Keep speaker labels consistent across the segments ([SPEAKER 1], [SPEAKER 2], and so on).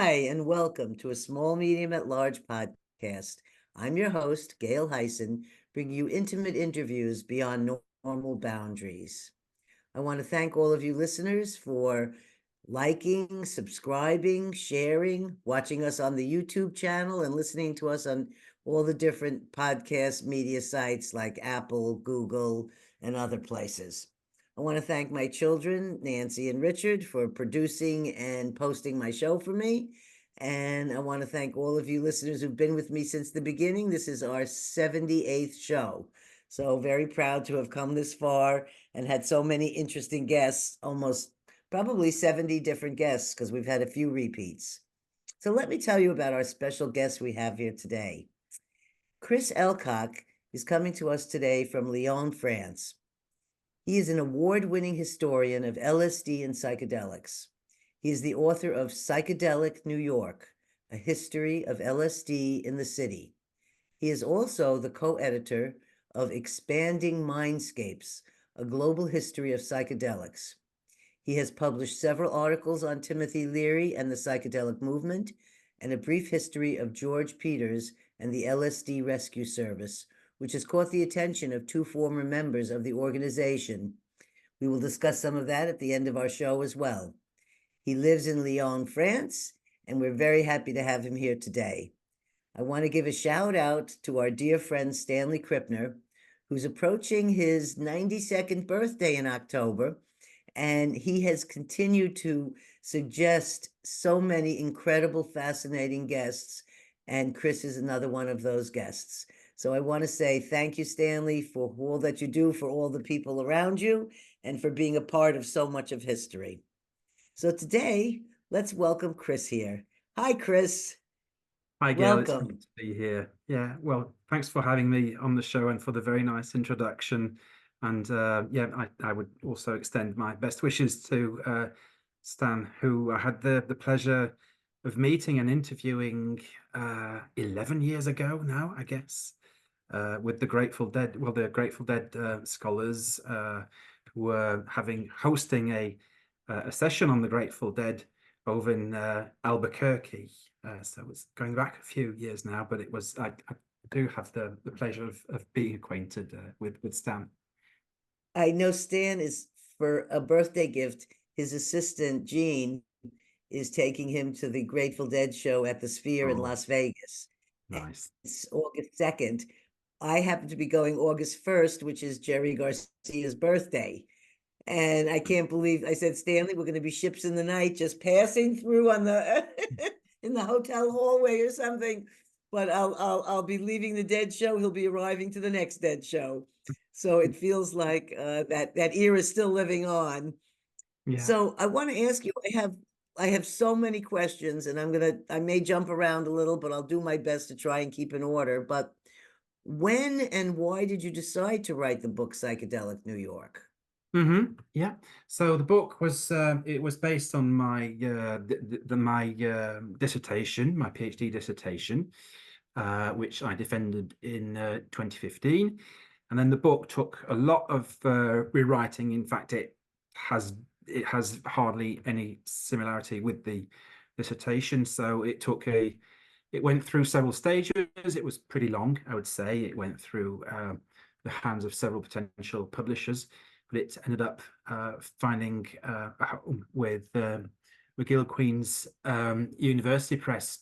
[SPEAKER 1] Hi, and welcome to a Small Medium at Large podcast. I'm your host, Gail Hyson, bringing you intimate interviews beyond normal boundaries. I want to thank all of you listeners for liking, subscribing, sharing, watching us on the YouTube channel, and listening to us on all the different podcast media sites like Apple, Google, and other places. I want to thank my children, Nancy and Richard, for producing and posting my show for me. And I want to thank all of you listeners who've been with me since the beginning. This is our 78th show. So very proud to have come this far and had so many interesting guests, almost probably 70 different guests, because we've had a few repeats. So let me tell you about our special guest we have here today. Chris Elcock is coming to us today from Lyon, France. He is an award-winning historian of LSD and psychedelics. He is the author of Psychedelic New York, A History of LSD in the City. He is also the co-editor of Expanding Mindscapes, A Global History of Psychedelics. He has published several articles on Timothy Leary and the psychedelic movement, and a brief history of George Peters and the LSD Rescue Service, which has caught the attention of two former members of the organization. We will discuss some of that at the end of our show as well. He lives in Lyon, France, and we're very happy to have him here today. I want to give a shout out to our dear friend Stanley Krippner, who's approaching his 92nd birthday in October, and he has continued to suggest so many incredible, fascinating guests, and Chris is another one of those guests. So I want to say thank you, Stanley, for all that you do for all the people around you and for being a part of so much of history. So today, let's welcome Chris here. Hi, Chris.
[SPEAKER 2] Hi, Gail. It's
[SPEAKER 1] Welcome.
[SPEAKER 2] great to be here. Yeah, well, thanks for having me on the show and for the very nice introduction. And I would also extend my best wishes to Stan, who I had the pleasure of meeting and interviewing 11 years ago now, I guess, with the Grateful Dead. Well, the Grateful Dead scholars who were hosting a session on the Grateful Dead over in Albuquerque. So it's going back a few years now, but I do have the pleasure of being acquainted with Stan.
[SPEAKER 1] I know Stan is, for a birthday gift, his assistant, Gene, is taking him to the Grateful Dead show at the Sphere in
[SPEAKER 2] Oh,
[SPEAKER 1] Las Vegas.
[SPEAKER 2] nice.
[SPEAKER 1] It's August 2nd. I happen to be going August 1st, which is Jerry Garcia's birthday. And I can't believe I said, Stanley, we're going to be ships in the night, just passing through on the in the hotel hallway or something. But I'll be leaving the Dead show. He'll be arriving to the next Dead show. So it feels like that era is still living on.
[SPEAKER 2] Yeah.
[SPEAKER 1] So I want to ask you, I have so many questions, and I may jump around a little, but I'll do my best to try and keep in order. But when and why did you decide to write the book Psychedelic New York?
[SPEAKER 2] Yeah. So the book was it was based on my dissertation, my PhD dissertation, which I defended in 2015. And then the book took a lot of rewriting. In fact, it has hardly any similarity with the dissertation. So it went through several stages. It was pretty long, I would say. It went through the hands of several potential publishers, but it ended up finding a home with McGill-Queen's University Press.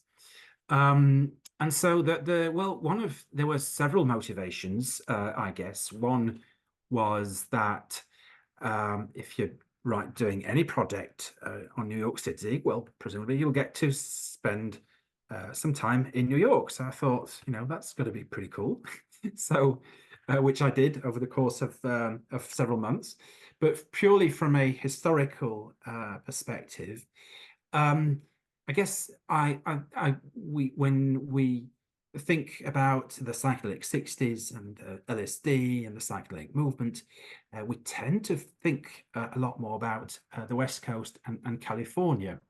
[SPEAKER 2] And so there were several motivations, I guess. One was that if you're doing any project on New York City, well, presumably you'll get to spend some time in New York. So I thought, that's going to be pretty cool. So, which I did over the course of several months. But purely from a historical perspective, I guess when we think about the psychedelic 60s and LSD and the psychedelic movement, we tend to think a lot more about the West Coast and California.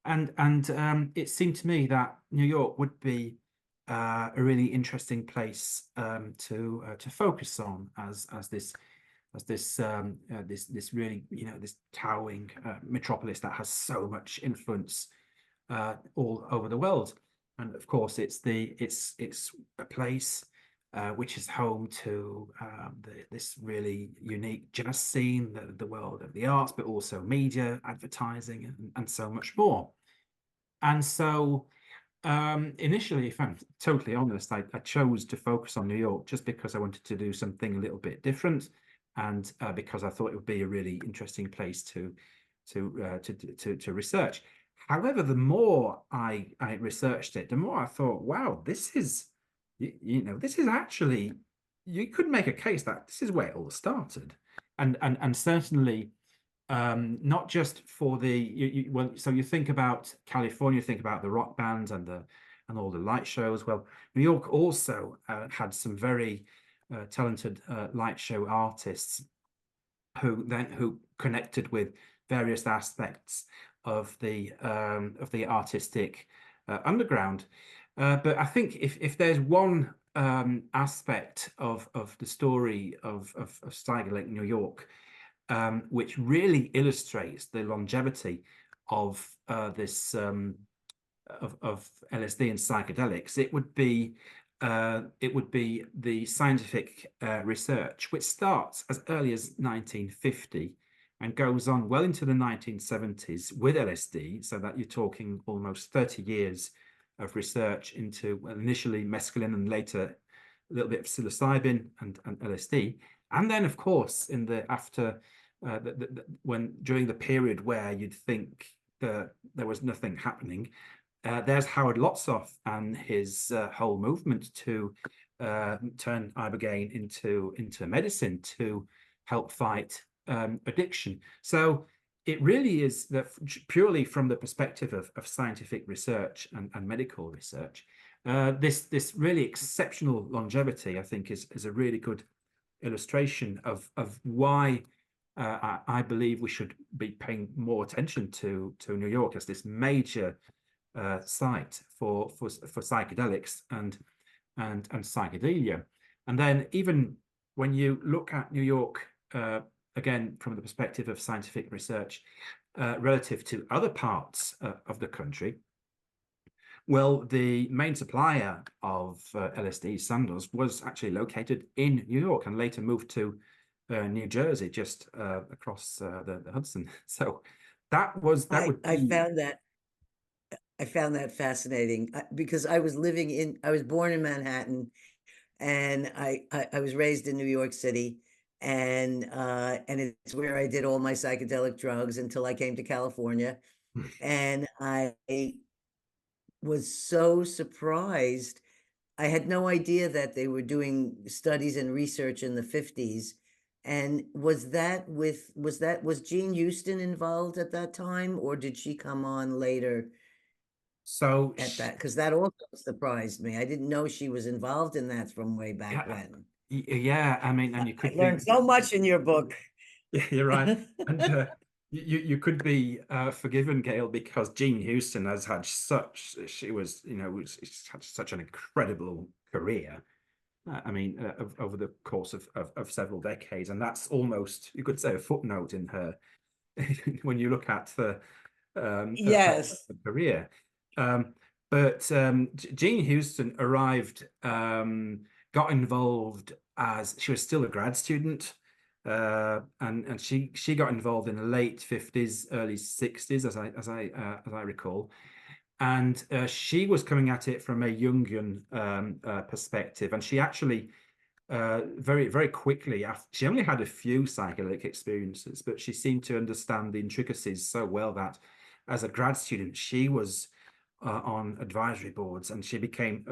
[SPEAKER 2] And it seemed to me that New York would be a really interesting place to focus on as this really this towering metropolis that has so much influence all over the world. And of course, it's a place which is home to this really unique jazz scene, the world of the arts, but also media, advertising, and so much more. And so initially, if I'm totally honest, I chose to focus on New York just because I wanted to do something a little bit different, and because I thought it would be a really interesting place to research. However, the more I researched it, the more I thought, wow, this is, this is actually, you could make a case that this is where it all started, and certainly not just for well, so you think about California, think about the rock bands and all the light shows. Well, New York also had some very talented light show artists who connected with various aspects of the artistic underground. But I think if there's one aspect of the story of Psychedelic New York, which really illustrates the longevity of this of LSD and psychedelics, it would be the scientific research, which starts as early as 1950 and goes on well into the 1970s with LSD, so that you're talking almost 30 years of research into initially mescaline and later a little bit of psilocybin and LSD. And then, of course, in the after when during the period where you'd think that there was nothing happening, there's Howard Lotsof and his whole movement to turn ibogaine into medicine to help fight addiction. So it really is that purely from the perspective of scientific research and medical research, this really exceptional longevity, I think, is a really good illustration of why I believe we should be paying more attention to New York as this major site for psychedelics and psychedelia. And then even when you look at New York again from the perspective of scientific research relative to other parts of the country, well, the main supplier of LSD, Sandoz, was actually located in New York and later moved to New Jersey, just across the Hudson. So that would be.
[SPEAKER 1] I found that fascinating because I was born in Manhattan, and I was raised in New York City, and it's where I did all my psychedelic drugs until I came to California, and I was so surprised. I had no idea that they were doing studies and research in the 50s. And was Jean Houston involved at that time, or did she come on later
[SPEAKER 2] So
[SPEAKER 1] at that? Because that also surprised me. I didn't know she was involved in that from way back
[SPEAKER 2] yeah,
[SPEAKER 1] when.
[SPEAKER 2] yeah, I mean, and you
[SPEAKER 1] I
[SPEAKER 2] could be.
[SPEAKER 1] learned so much in your book.
[SPEAKER 2] Yeah, you're right. And you could be forgiven, Gail, because Jean Houston has had she was, she's had such an incredible career. I mean, over the course of several decades, and that's almost, you could say, a footnote in her when you look at her
[SPEAKER 1] Yes.
[SPEAKER 2] career. But Jean Houston arrived, got involved as she was still a grad student, and she got involved in the late 50s, early 60s, as I recall. And she was coming at it from a Jungian perspective, and she actually very, very quickly, she only had a few psychedelic experiences, but she seemed to understand the intricacies so well that as a grad student, she was on advisory boards, and she became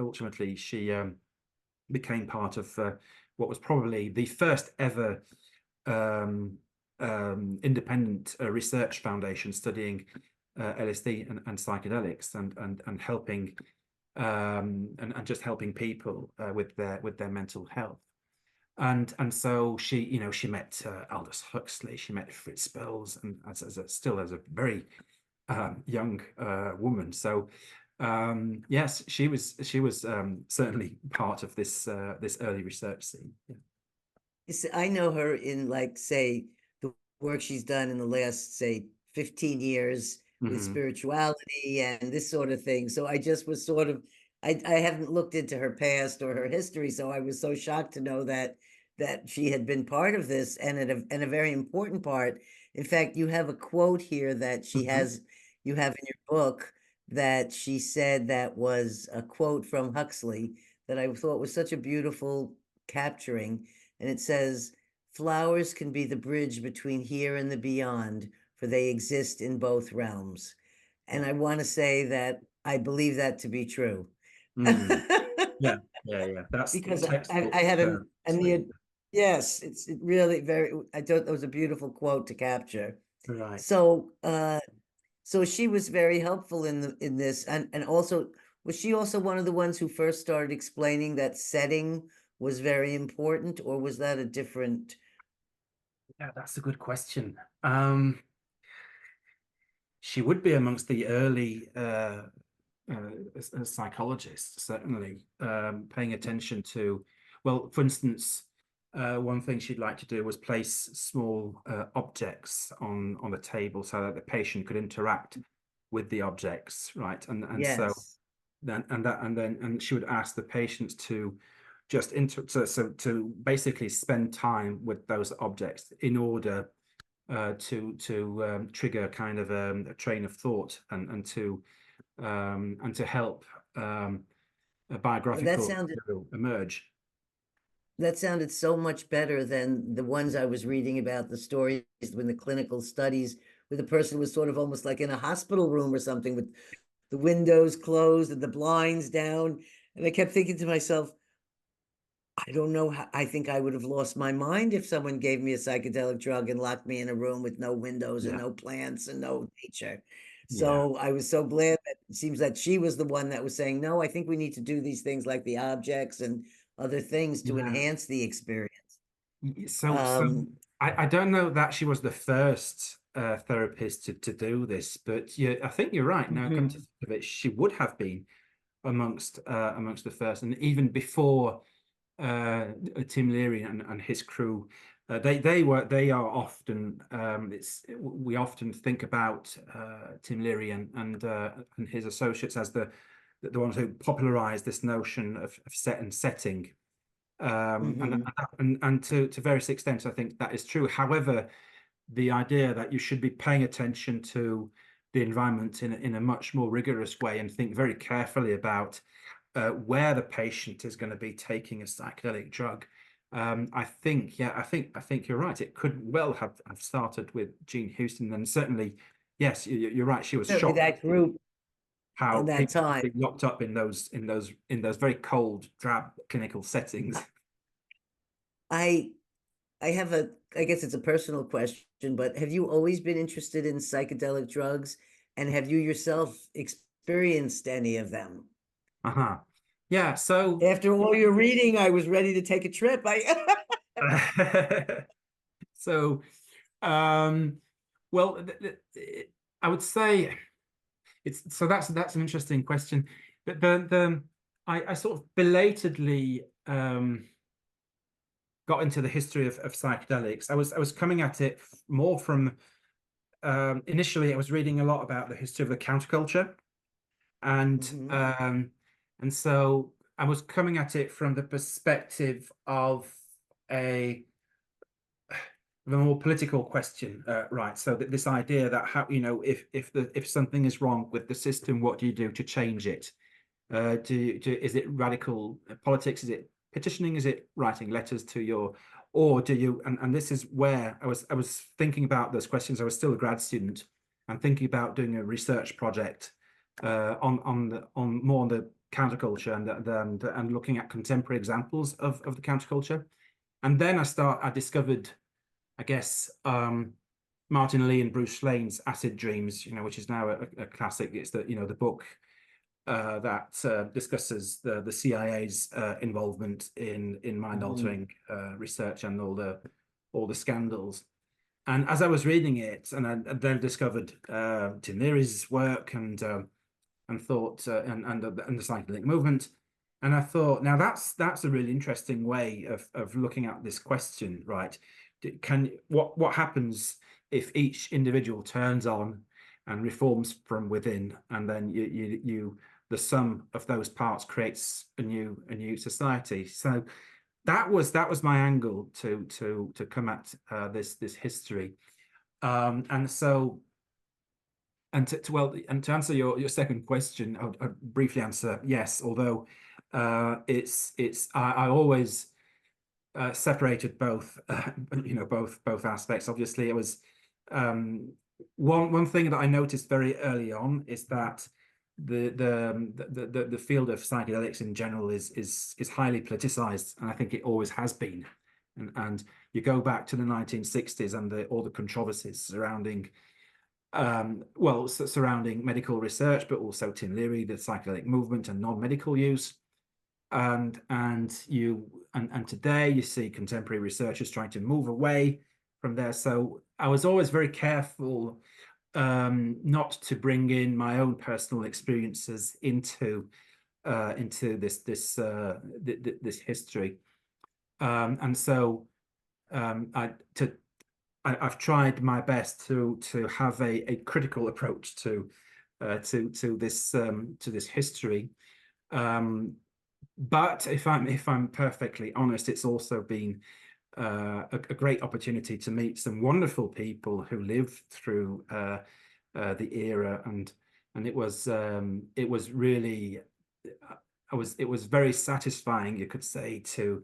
[SPEAKER 2] part of what was probably the first ever independent research foundation studying LSD and psychedelics and helping and just helping people with their mental health. And so she met Aldous Huxley, she met Fritz Perls, and still as a very young woman. So yes, she was certainly part of this early research scene. Yeah.
[SPEAKER 1] I know her in, like, say, the work she's done in the last, say, 15 years with
[SPEAKER 2] Hmm.
[SPEAKER 1] spirituality and this sort of thing. So I just was sort of, I haven't looked into her past or her history, so I was so shocked to know that she had been part of this and a very important part. In fact, you have a quote here that she
[SPEAKER 2] Hmm.
[SPEAKER 1] has, you have in your book that she said that was a quote from Huxley that I thought was such a beautiful capturing. And it says, flowers can be the bridge between here and the beyond, for they exist in both realms. And I want to say that I believe that to be true.
[SPEAKER 2] Mm. Yeah, yeah. That's
[SPEAKER 1] Because I
[SPEAKER 2] textbook.
[SPEAKER 1] had a
[SPEAKER 2] Sleep.
[SPEAKER 1] near, yes, it really very, I thought that was a beautiful quote to capture.
[SPEAKER 2] Right.
[SPEAKER 1] So, so she was very helpful in this, and also was she also one of the ones who first started explaining that setting was very important, or was that a different?
[SPEAKER 2] Yeah, that's a good question. She would be amongst the early psychologists, certainly, paying attention to, well, for instance, one thing she'd like to do was place small objects on the table so that the patient could interact with the objects, right? And so
[SPEAKER 1] Yes.
[SPEAKER 2] then and she would ask the patients to just to basically spend time with those objects in order to trigger kind of a train of thought and to help a
[SPEAKER 1] That
[SPEAKER 2] biographical
[SPEAKER 1] sounded
[SPEAKER 2] material emerge.
[SPEAKER 1] that sounded so much better than the ones I was reading about, the stories when the clinical studies where the person was sort of almost like in a hospital room or something with the windows closed and the blinds down. And I kept thinking to myself, I don't know how, I think I would have lost my mind if someone gave me a psychedelic drug and locked me in a room with no windows and
[SPEAKER 2] Yeah,
[SPEAKER 1] no plants and no nature.
[SPEAKER 2] yeah,
[SPEAKER 1] So I was so glad that it seems that she was the one that was saying, no, I think we need to do these things like the objects and other things to
[SPEAKER 2] yeah.
[SPEAKER 1] enhance the experience.
[SPEAKER 2] So
[SPEAKER 1] Um,
[SPEAKER 2] I don't know that she was the first therapist to do this, but yeah, I think you're right. Now, come to
[SPEAKER 1] mhm,
[SPEAKER 2] think of it, she would have been amongst the first, and even before Tim Leary and his crew. They are often it's we often think about Tim Leary and his associates as the ones who popularized this notion of set and setting.
[SPEAKER 1] mhm.
[SPEAKER 2] And to various extents, I think that is true. However, the idea that you should be paying attention to the environment in a much more rigorous way and think very carefully about where the patient is going to be taking a psychedelic drug. I think, yeah, I think you're right. It could well have started with Jean Houston, and certainly, yes, you're right. She was
[SPEAKER 1] Certainly
[SPEAKER 2] shocked
[SPEAKER 1] that group
[SPEAKER 2] how
[SPEAKER 1] in that
[SPEAKER 2] people
[SPEAKER 1] time.
[SPEAKER 2] could be locked up in those very cold, drab clinical settings.
[SPEAKER 1] I I have a, I guess it's a personal question, but have you always been interested in psychedelic drugs? And have you yourself experienced any of them?
[SPEAKER 2] Uh-huh. Yeah. So,
[SPEAKER 1] After all your reading, I was ready to take a trip. I
[SPEAKER 2] so, um, well, I would say. It's so that's an interesting question. But I sort of belatedly got into the history of psychedelics. I was coming at it more from initially I was reading a lot about the history of the counterculture and
[SPEAKER 1] Mhm,
[SPEAKER 2] um and so I was coming at it from the perspective of a the more political question, right? So that this idea that how if something is wrong with the system, what do you do to change it? Is it radical politics? Is it petitioning? Is it writing letters to your, or do you? And this is where I was thinking about those questions. I was still a grad student and thinking about doing a research project on more on the counterculture and looking at contemporary examples of the counterculture. And then I discovered, I guess, Martin Lee and Bruce Slane's Acid Dreams, which is now a classic. It's the book that discusses the CIA's involvement in mind
[SPEAKER 1] mhm,
[SPEAKER 2] altering research and all the scandals. And as I was reading it, and I then discovered Tim Leary's work and thought and the psychedelic movement, and I thought, now that's a really interesting way of looking at this question, right? What happens if each individual turns on and reforms from within, and then the sum of those parts creates a new society. So that was my angle to come at this history, and so. And to answer your second question, I'll briefly answer yes. Although I always separated both, both aspects. Obviously, it was one thing that I noticed very early on is that the field of psychedelics in general is highly politicized, and I think it always has been. And you go back to the 1960s and all the controversies surrounding surrounding medical research, but also Tim Leary, the psychedelic movement, and non-medical use. And today you see contemporary researchers trying to move away from there. So I was always very careful not to bring in my own personal experiences into this history. And so I've tried my best to have a critical approach to this history. But if I'm perfectly honest, it's also been a great opportunity to meet some wonderful people who lived through the era, and it was really it was very satisfying, you could say, to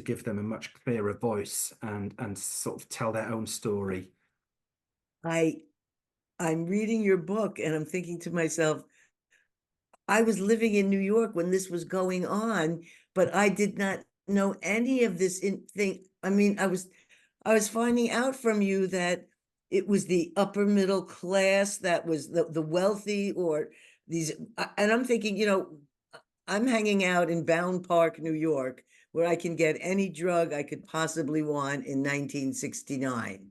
[SPEAKER 2] give them a much clearer voice and sort of tell their own story.
[SPEAKER 1] I'm reading your book and I'm thinking to myself, I was living in New York when this was going on, but I did not know any of this thing. I mean, I was finding out from you that it was the upper middle class that was the wealthy, or these, and I'm thinking, I'm hanging out in Bound Park, New York, where I can get any drug I could possibly want in 1969.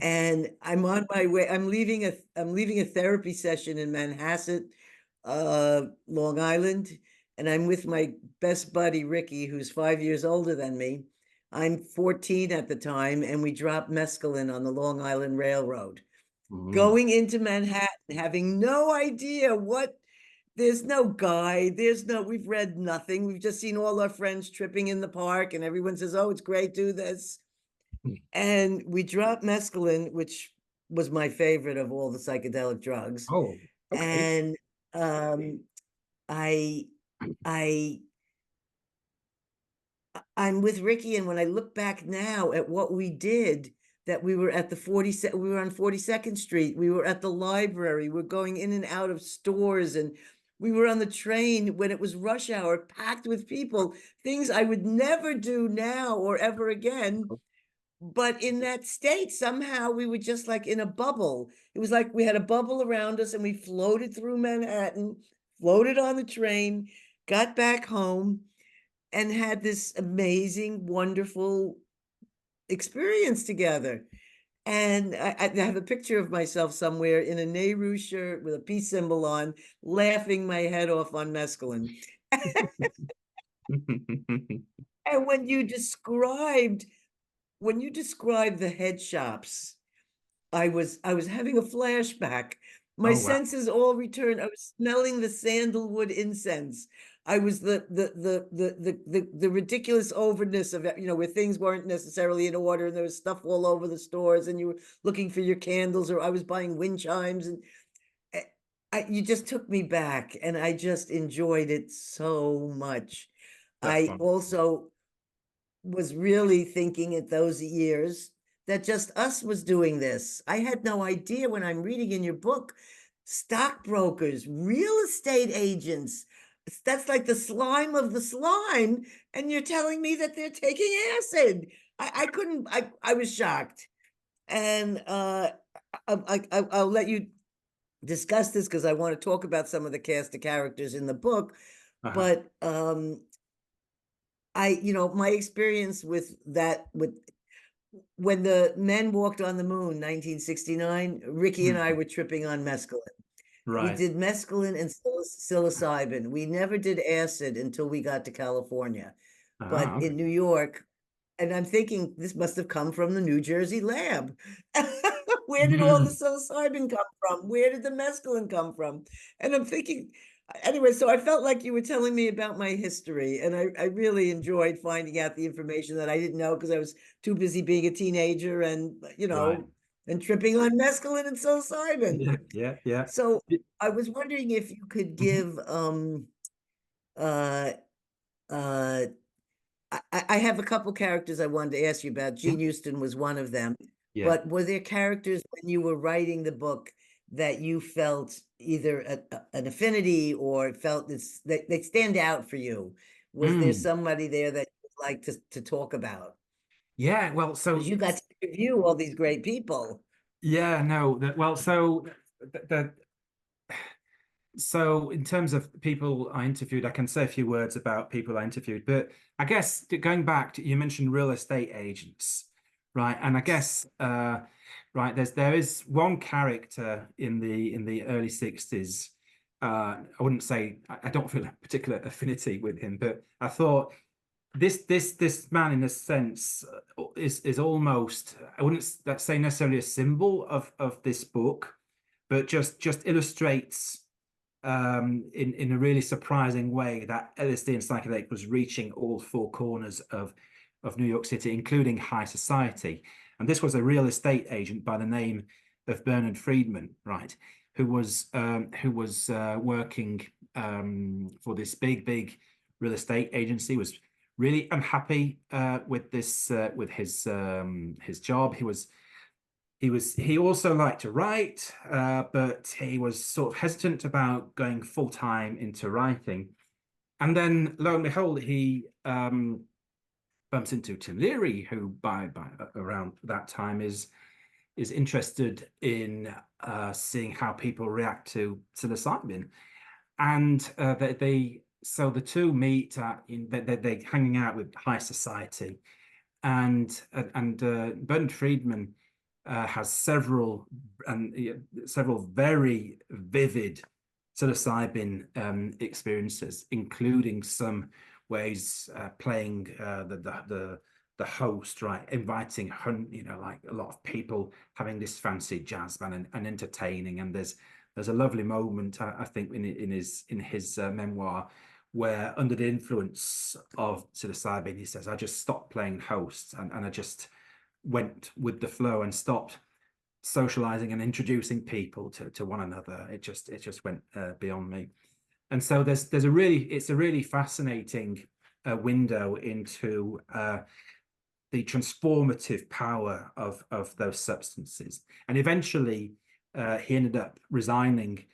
[SPEAKER 1] And I'm on my way. I'm leaving a therapy session in Manhasset, Long Island, and I'm with my best buddy Ricky, who's 5 years older than me. I'm 14 at the time, and we dropped mescaline on the Long Island Railroad. Going into Manhattan, having no idea there's no guide, we've read nothing. We've just seen all our friends tripping in the park, and everyone says, oh, it's great, do this. And we dropped mescaline, which was my favorite of all the psychedelic drugs.
[SPEAKER 2] Oh, okay.
[SPEAKER 1] And I'm with Ricky, and when I look back now at what we did, that we were at we were on 42nd Street, we were at the library, we're going in and out of stores, and we were on the train when it was rush hour, packed with people, things I would never do now or ever again. But in that state, somehow we were just like in a bubble. It was like we had a bubble around us and we floated through Manhattan, floated on the train, got back home, and had this amazing, wonderful experience together. And I have a picture of myself somewhere in a Nehru shirt with a peace symbol on, laughing my head off on mescaline. And when you described the head shops, I was having a flashback. My
[SPEAKER 2] Oh, wow.
[SPEAKER 1] senses all returned. I was smelling the sandalwood incense. I was the ridiculous overness of it, where things weren't necessarily in order and there was stuff all over the stores and you were looking for your candles, or I was buying wind chimes, and you just took me back and I just enjoyed it so much.
[SPEAKER 2] That's
[SPEAKER 1] I
[SPEAKER 2] fun.
[SPEAKER 1] also was really thinking at those years that just us was doing this. I had no idea. When I'm reading in your book, stockbrokers, real estate agents, that's like the slime of the slime. And you're telling me that they're taking acid. I couldn't, I was shocked. And I'll let you discuss this because I want to talk about some of the cast of characters in the book.
[SPEAKER 2] Uh-huh.
[SPEAKER 1] But my experience with when the men walked on the moon, 1969, Ricky and I were tripping on mescaline. We
[SPEAKER 2] Right.
[SPEAKER 1] did mescaline and psilocybin. We never did acid until we got to California. But
[SPEAKER 2] Okay.
[SPEAKER 1] in New York, and I'm thinking this must have come from the New Jersey lab. Where did all the psilocybin come from? Where did the mescaline come from? And I'm thinking, anyway, so I felt like you were telling me about my history, and I really enjoyed finding out the information that I didn't know because I was too busy being a teenager and,
[SPEAKER 2] Right.
[SPEAKER 1] and tripping on mescaline and psilocybin.
[SPEAKER 2] Yeah.
[SPEAKER 1] So I was wondering if you could
[SPEAKER 2] Mhm.
[SPEAKER 1] give uh uh I have a couple characters I wanted to ask you about.
[SPEAKER 2] Yeah.
[SPEAKER 1] Gene Houston was one of them.
[SPEAKER 2] Yeah.
[SPEAKER 1] But were there characters when you were writing the book that you felt either an affinity or felt that they stand out for you? Was there
[SPEAKER 2] Mm.
[SPEAKER 1] somebody there that you'd like to talk about?
[SPEAKER 2] Yeah. Well,
[SPEAKER 1] Because
[SPEAKER 2] so
[SPEAKER 1] you got to interview all these great people.
[SPEAKER 2] yeah, no, well, so the so in terms of people I interviewed, I can say a few words about people I interviewed, but I guess going back to, you mentioned real estate agents, right? And I guess right, there is one character in the early 60s. I wouldn't say I don't feel a particular affinity with him, but I thought this man in a sense is almost, I wouldn't let's say necessarily a symbol of this book, but just illustrates in a really surprising way that LSD and psychedelic was reaching all four corners of New York City, including high society. And this was a real estate agent by the name of Bernard Friedman, right, who was working for this big real estate agency, was really unhappy with this with his job. He also liked to write, but he was sort of hesitant about going full time into writing. And then, lo and behold, he bumps into Tim Leary, who by around that time is interested in seeing how people react to psilocybin, and so the two meet. They're hanging out with high society, and Bernard Friedman has several very vivid psilocybin experiences, including some ways playing the host, right, inviting like a lot of people, having this fancy jazz band and entertaining. And there's a lovely moment, I think, in his memoir, where under the influence of psilocybin, he says, I just stopped playing host and I just went with the flow and stopped socializing and introducing people to one another. It just went beyond me. And so it's a really fascinating window into the transformative power of those substances. And eventually he ended up resigning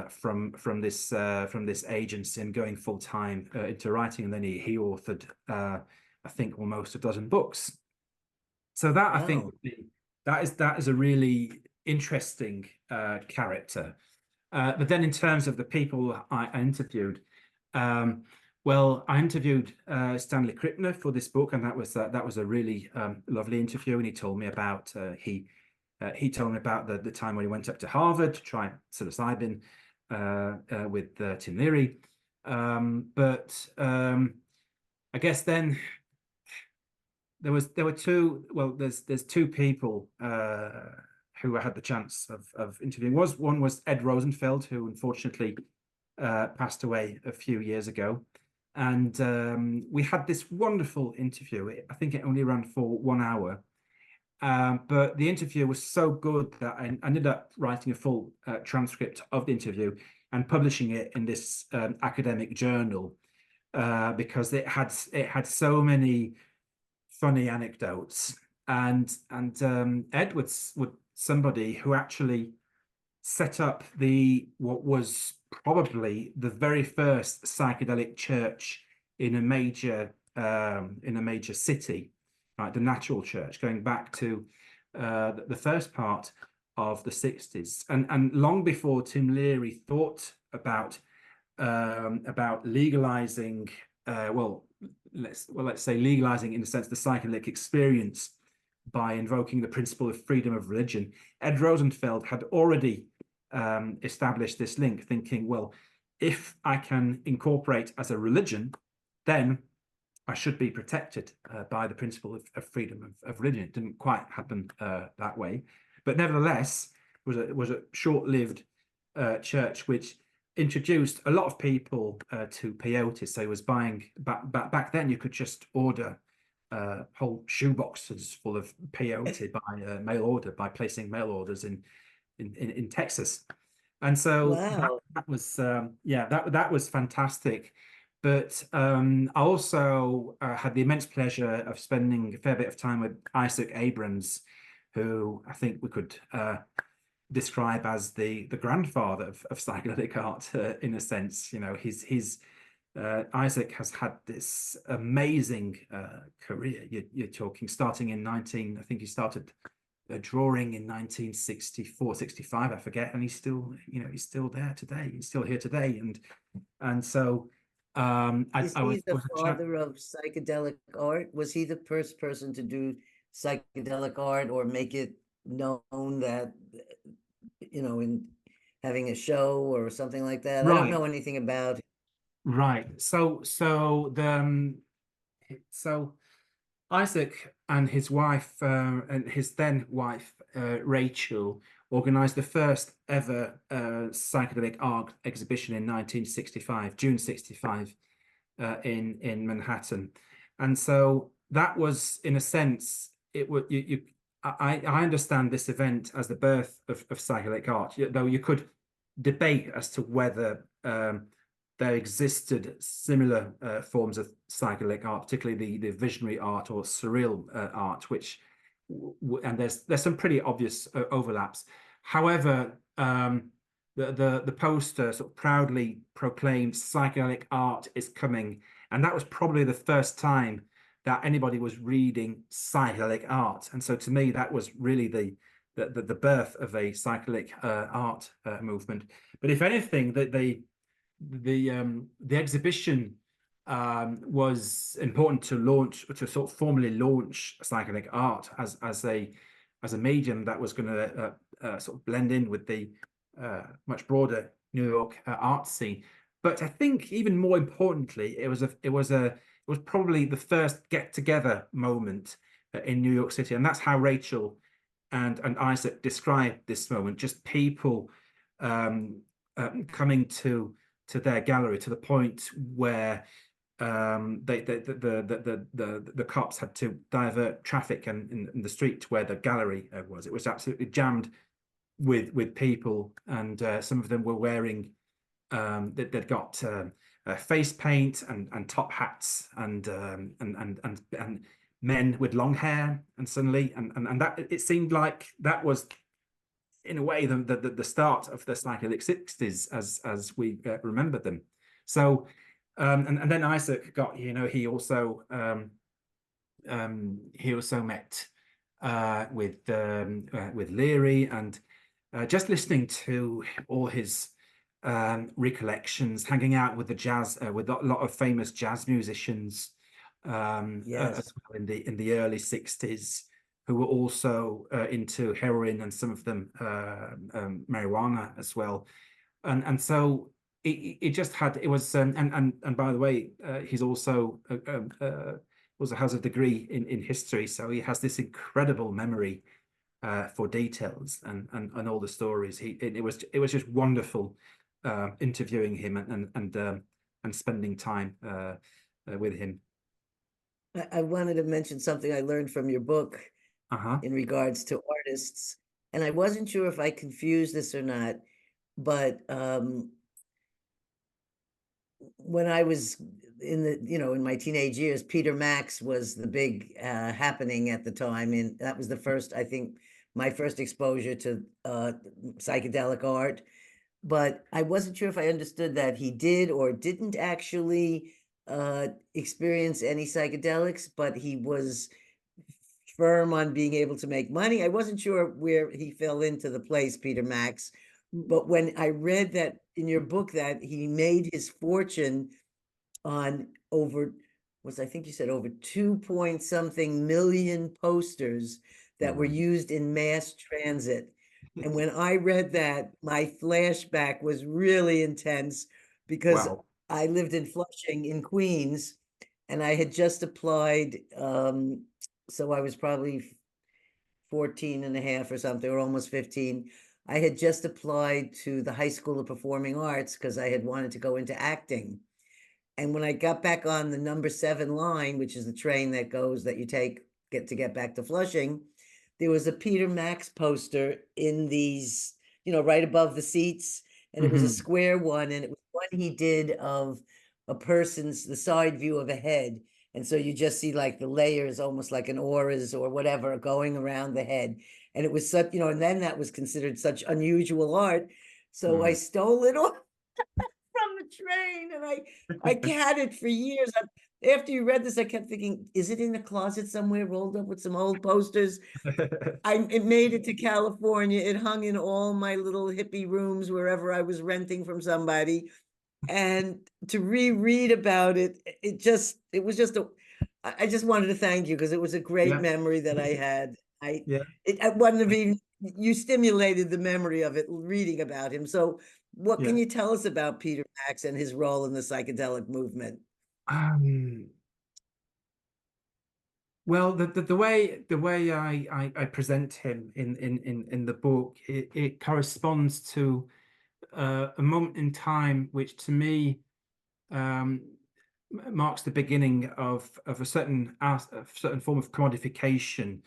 [SPEAKER 2] from this agency and going full time into writing, and then he authored I think almost a dozen books. So that, I think,
[SPEAKER 1] Wow.
[SPEAKER 2] that is a really interesting character. But then in terms of the people I interviewed, um, well, I interviewed Stanley Krippner for this book, and that was a really lovely interview. And he told me about he told me about the time when he went up to Harvard to try psilocybin with Tim Leary. But I guess then there were two. Well, there's two people who I had the chance of interviewing. One was Ed Rosenfeld, who unfortunately passed away a few years ago, and we had this wonderful interview. I think it only ran for 1 hour, but the interview was so good that I ended up writing a full transcript of the interview and publishing it in this academic journal because it had so many funny anecdotes. And Ed was somebody who actually set up what was probably the very first psychedelic church in a major city, right? The Natural Church, going back to the first part of the 60s, and long before Tim Leary thought about legalizing, let's say legalizing, in a sense, the psychedelic experience by invoking the principle of freedom of religion. Ed Rosenfeld had already established this link, thinking, well, if I can incorporate as a religion, then I should be protected by the principle of freedom of religion. It didn't quite happen that way. but nevertheless was a short-lived church which introduced a lot of people to peyote. So he was buying back then. You could just order whole shoeboxes full of peyote by mail order, by placing mail orders in Texas. And so
[SPEAKER 1] Wow.
[SPEAKER 2] that was yeah, that was fantastic. But I also had the immense pleasure of spending a fair bit of time with Isaac Abrams, who I think we could describe as the grandfather of psychedelic art in a sense. You know, his Isaac has had this amazing career. You're talking starting in 19, I think he started drawing in 1964, 65, I forget, and he's still, you know, he's still there today. He's still here today, and so
[SPEAKER 1] Is
[SPEAKER 2] I
[SPEAKER 1] he the
[SPEAKER 2] was a chat.
[SPEAKER 1] father of psychedelic art? Was he the first person to do psychedelic art or make it known that, in having a show or something like that? I don't
[SPEAKER 2] Right,
[SPEAKER 1] know anything about it.
[SPEAKER 2] right. So Isaac and his wife and his then wife Rachel organized the first ever psychedelic art exhibition in 1965, June 65, in Manhattan. And so that was, in a sense, it would I understand this event as the birth of psychedelic art, though you could debate as to whether there existed similar forms of psychedelic art, particularly the visionary art or surreal art, which and there's some pretty obvious overlaps. However, the poster sort of proudly proclaimed psychedelic art is coming, and that was probably the first time that anybody was reading psychedelic art. And so to me, that was really the birth of a psychedelic art movement. But if anything, the exhibition was important to sort of formally launch psychedelic art as a medium that was going to sort of blend in with the much broader New York art scene. But I think even more importantly, it was probably the first get together moment in New York City, and that's how Rachel and Isaac described this moment. Just people coming to their gallery to the point where the cops had to divert traffic in the street where the gallery was. It was absolutely jammed with people, and some of them were wearing they'd got face paint and top hats and men with long hair, and suddenly and that it seemed like that was in a way the start of the psychedelic 60s as we remember them. So and then Isaac got, he also met with Leary, and just listening to all his recollections, hanging out with the jazz with a lot of famous jazz musicians
[SPEAKER 1] Yes.
[SPEAKER 2] as well in the early 60s, who were also into heroin, and some of them marijuana as well. And so it just had, it was and by the way, he's also has a degree in history, so he has this incredible memory for details and all the stories. It was just wonderful interviewing him and spending time with him.
[SPEAKER 1] I wanted to mention something I learned from your book
[SPEAKER 2] Uh-huh.
[SPEAKER 1] in regards to artists, and I wasn't sure if I confused this or not, but when I was in my teenage years, Peter Max was the big happening at the time, and that was the first, I think, my first exposure to psychedelic art. But I wasn't sure if I understood that he did or didn't actually experience any psychedelics, but he was firm on being able to make money. I wasn't sure where he fell into the place, Peter Max. But when I read that in your book that he made his fortune on I think you said over 2 point something million posters that were
[SPEAKER 2] Right.
[SPEAKER 1] used in mass transit. And when I read that, my flashback was really intense because
[SPEAKER 2] Wow.
[SPEAKER 1] I lived in Flushing in Queens, and I had just applied. So I was probably 14 and a half or something, or almost 15, I had just applied to the High School of Performing Arts because I had wanted to go into acting. And when I got back on the number 7 line, which is the train that goes that you get back to Flushing, there was a Peter Max poster in these, right above the seats, and it was a
[SPEAKER 2] Hmm.
[SPEAKER 1] square one, and it was one he did of the side view of a head. And so you just see like the layers, almost like an auras or whatever, going around the head. And it was such, and then that was considered such unusual art. So I
[SPEAKER 2] Hmm.
[SPEAKER 1] stole it off from the train, and I had it for years. After you read this, I kept thinking, is it in the closet somewhere, rolled up with some old posters? It made it to California. It hung in all my little hippie rooms wherever I was renting from somebody. And to reread about it, it was just I just wanted to thank you because it was a great
[SPEAKER 2] Yeah,
[SPEAKER 1] memory that I had.
[SPEAKER 2] yeah,
[SPEAKER 1] I wouldn't have even, you stimulated the memory of it reading about him. So what can
[SPEAKER 2] yeah.
[SPEAKER 1] you tell us about Peter Max and his role in the psychedelic movement?
[SPEAKER 2] Um, well, the way I present him in the book, it corresponds to a moment in time which to me um, marks the beginning of a certain form of commodification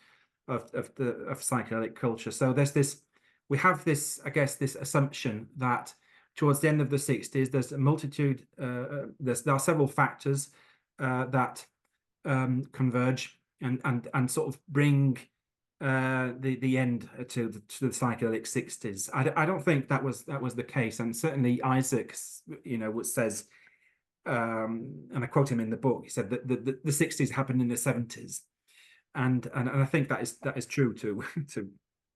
[SPEAKER 2] of psychedelic culture. So we have this, I guess, this assumption that towards the end of the 60s, there's a multitude, there are several factors that converge and sort of bring the end to the psychedelic 60s. I don't think that was the case, and certainly Isaac, says, and I quote him in the book. He said that the 60s happened in the 70s, and I think that is true to to.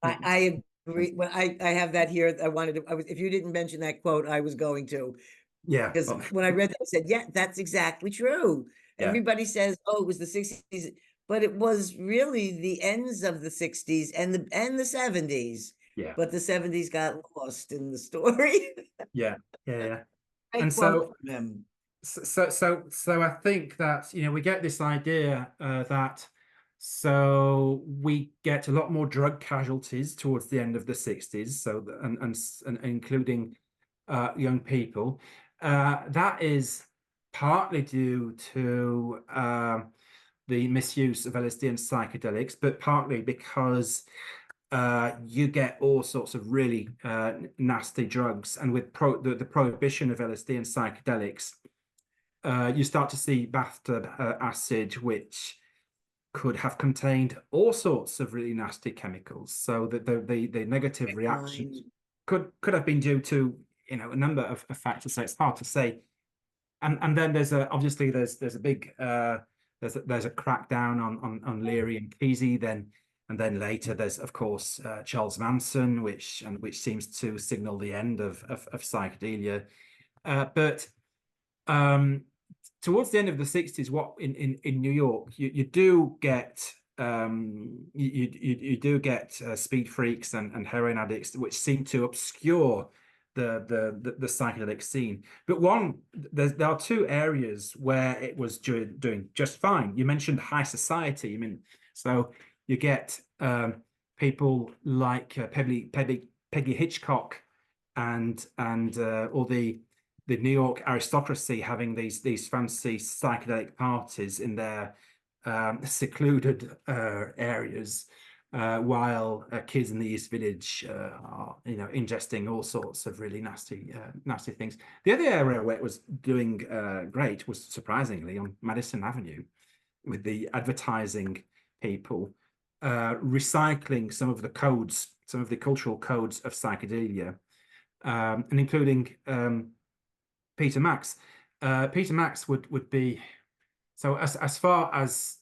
[SPEAKER 1] I agree. Well, I have that here. If you didn't mention that quote, I was going to.
[SPEAKER 2] Yeah,
[SPEAKER 1] Because
[SPEAKER 2] well,
[SPEAKER 1] when I read that, I said, yeah, that's exactly true.
[SPEAKER 2] yeah,
[SPEAKER 1] Everybody says, oh, it was the 60s, but it was really the ends of the 60s and the 70s.
[SPEAKER 2] yeah,
[SPEAKER 1] But the 70s got lost in the story.
[SPEAKER 2] yeah, yeah, yeah.
[SPEAKER 1] Great
[SPEAKER 2] And
[SPEAKER 1] quote
[SPEAKER 2] so
[SPEAKER 1] from him.
[SPEAKER 2] so I think that we get this idea that so we get a lot more drug casualties towards the end of the 60s, so and including young people. That is partly due to the misuse of LSD and psychedelics, but partly because you get all sorts of really nasty drugs, and with the prohibition of LSD and psychedelics, you start to see bathtub acid, which could have contained all sorts of really nasty chemicals. So that the negative reactions
[SPEAKER 1] Fine.
[SPEAKER 2] could have been due to a number of factors. So it's hard to say. And then obviously there's a big there's a crackdown on Leary and Kesey. Then later there's of course Charles Manson, which seems to signal the end of psychedelia. But towards the end of the 60s, what in New York, you do get you do get speed freaks and heroin addicts, which seem to obscure the psychedelic scene. But there are two areas where it was doing just fine. You mentioned high society. I mean, so you get people like Peggy Hitchcock and all the New York aristocracy having these fancy psychedelic parties in their secluded areas, while kids in the East Village are ingesting all sorts of really nasty things. The other area where it was doing great was surprisingly on Madison Avenue, with the advertising people recycling some of the cultural codes of psychedelia, and including Peter Max. Peter Max would be, so as far as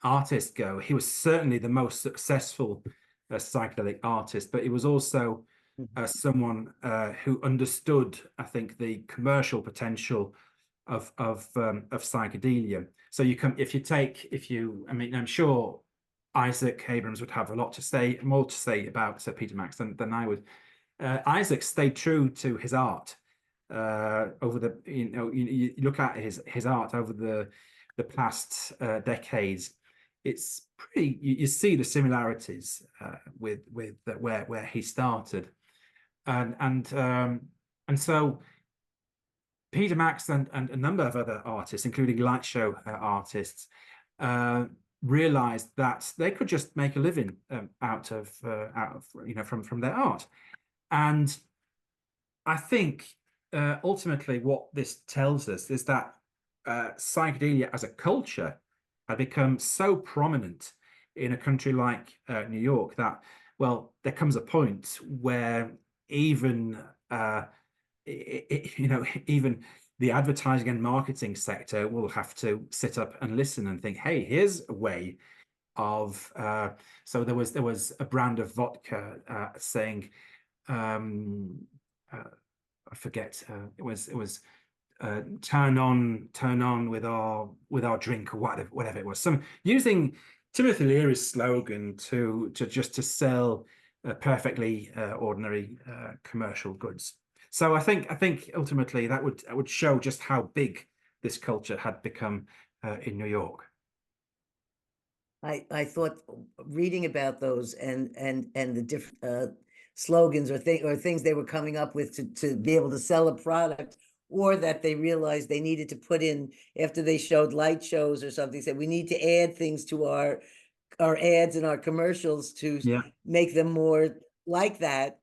[SPEAKER 2] artists go, he was certainly the most successful psychedelic artist, but he was also someone who understood, I think, the commercial potential of psychedelia. So I mean, I'm sure Isaac Abrams would have more to say about Sir Peter Max than I would. Isaac stayed true to his art over you look at his art over the past decades. it's pretty. You see the similarities with where he started, and so Peter Max and a number of other artists, including light show artists, realized that they could just make a living out of from their art. And I think ultimately what this tells us is that psychedelia as a culture had become so prominent in a country like New York that, well, there comes a point where even even the advertising and marketing sector will have to sit up and listen and think, hey, here's a way of so there was a brand of vodka saying I forget it was turn on with our drink, or whatever it was, some using Timothy Leary's slogan to sell perfectly ordinary commercial goods. So I think ultimately that would show just how big this culture had become in New York.
[SPEAKER 1] I thought reading about those and the different slogans or things they were coming up with to be able to sell a product, or that they realized they needed to put in after they showed light shows or something, said we need to add things to our ads and our commercials to
[SPEAKER 2] Yeah.
[SPEAKER 1] make them more like that.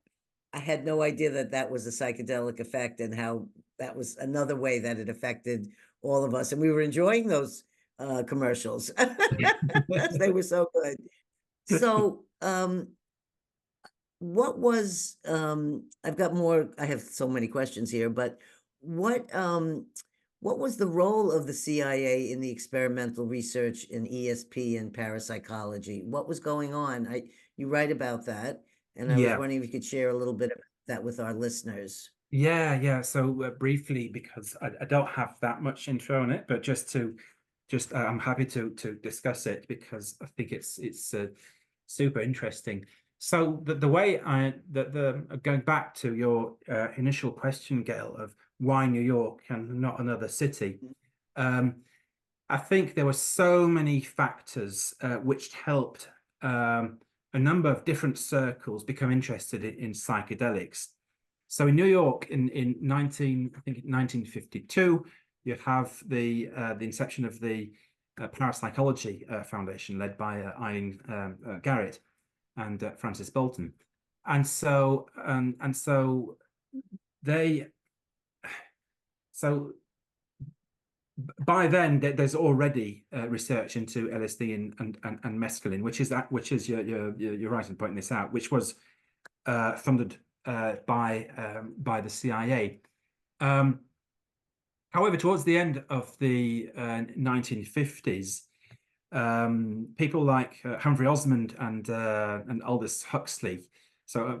[SPEAKER 1] I had no idea that that was a psychedelic effect, and how that was another way that it affected all of us. And we were enjoying those commercials. They were so good. So, what was, I've got more, I have so many questions here, but what was the role of the CIA in the experimental research in ESP and parapsychology? What was going on? You write about that, and I was
[SPEAKER 2] Yeah.
[SPEAKER 1] wondering if you could share a little bit about that with our listeners.
[SPEAKER 2] Yeah. So briefly, because I don't have that much info on it, but I'm happy to discuss it because I think it's super interesting. So the way going back to your initial question, Gail, of why New York and not another city, I think there were so many factors which helped a number of different circles become interested in psychedelics. So in New York in 1952, you have the inception of the Parapsychology Foundation, led by Eileen Garrett and Francis Bolton, and so they so by then there's already research into LSD and mescaline, which is you're right in pointing this out, which was funded by the CIA. However, towards the end of the 1950s, people like Humphrey Osmond and Aldous Huxley. So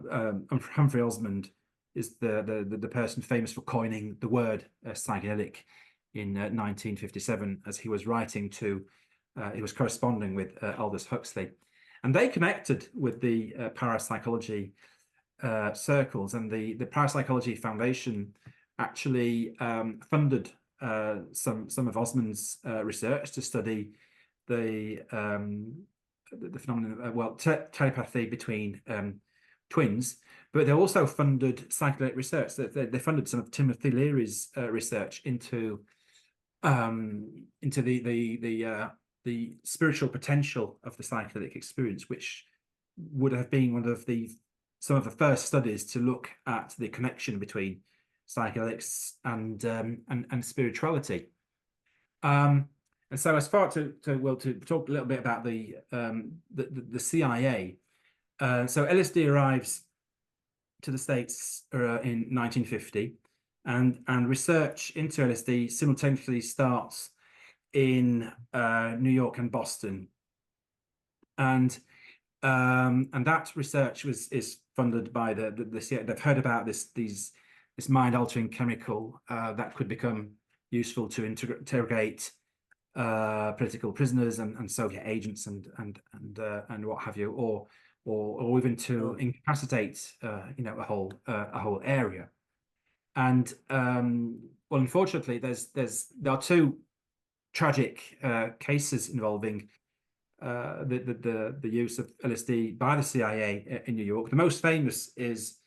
[SPEAKER 2] Humphrey Osmond is the person famous for coining the word psychedelic in 1957, as he was writing to, he was corresponding with Aldous Huxley, and they connected with the parapsychology circles, and the Parapsychology Foundation actually funded some of Osmond's research to study the phenomenon, telepathy between twins, but they also funded psychedelic research. They funded some of Timothy Leary's research into the spiritual potential of the psychedelic experience, which would have been some of the first studies to look at the connection between psychedelics and spirituality. And so, as far to talk a little bit about the CIA. So LSD arrives to the States in 1950, and research into LSD simultaneously starts in New York and Boston, and that research is funded by the CIA. They've heard about this mind-altering chemical that could become useful to interrogate political prisoners and Soviet agents and what have you, or even to incapacitate a whole area. And well, unfortunately, there are two tragic cases involving the use of LSD by the CIA in New York. The most famous is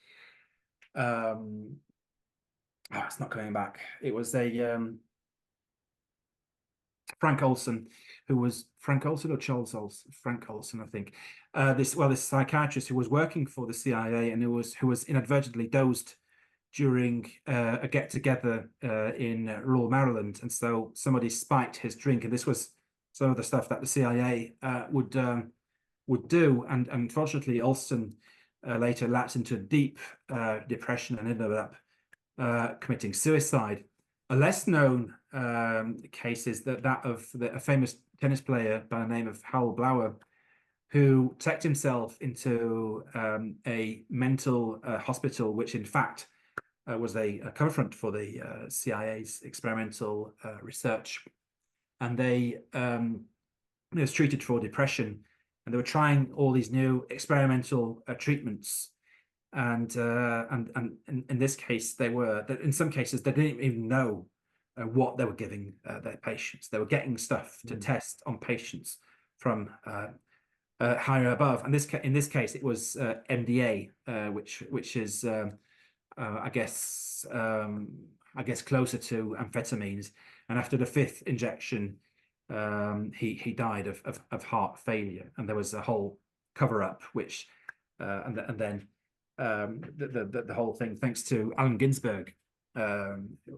[SPEAKER 2] it's not coming back. It was a Frank Olson, who was Frank Olson or Charles Olson? Frank Olson, I think. This psychiatrist who was working for the CIA and who was inadvertently dosed during a get together in rural Maryland, and so somebody spiked his drink, and this was some of the stuff that the CIA would do, and unfortunately Olson later lapsed into deep depression and ended up committing suicide. A less known case is that of a famous tennis player by the name of Howell Blower, who checked himself into a mental hospital, which in fact was a cover front for the CIA's experimental research. And he was treated for depression, and they were trying all these new experimental treatments. And in this case, in some cases they didn't even know what they were giving their patients. They were getting stuff to test on patients from higher above. And in this case, it was MDA, which is I guess closer to amphetamines. And after the fifth injection, he died of heart failure, and there was a whole cover up, which and then the whole thing, thanks to Allen Ginsberg,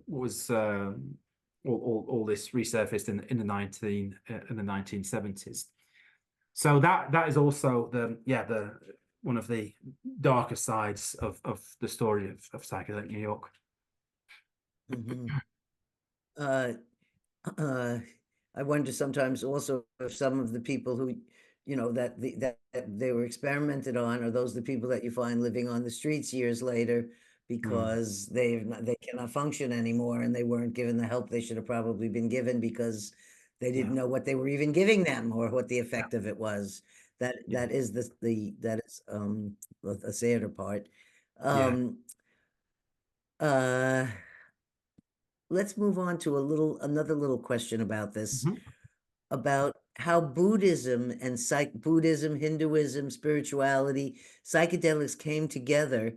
[SPEAKER 2] was all this resurfaced in the 1970s. So that is also the one of the darker sides of the story of psychedelic New York.
[SPEAKER 1] Mhm. I wonder sometimes also if some of the people who, that they were experimented on, are those the people that you find living on the streets years later because they cannot function anymore, and they weren't given the help they should have probably been given because they didn't know what they were even giving them or what the effect of it was. That is that is the sadder part. Let's move on to another little question about this, about how Buddhism and Buddhism, Hinduism, spirituality, psychedelics came together.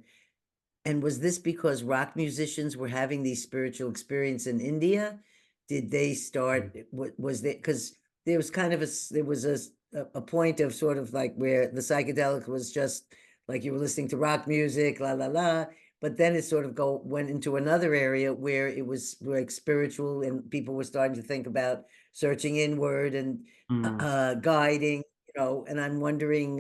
[SPEAKER 1] And was this because rock musicians were having these spiritual experience in India? Did they start, was there, because there was kind of there was a point of sort of like where the psychedelic was just like you were listening to rock music, la la la, but then it sort of went into another area where it was like spiritual, and people were starting to think about searching inward and guiding, and I'm wondering,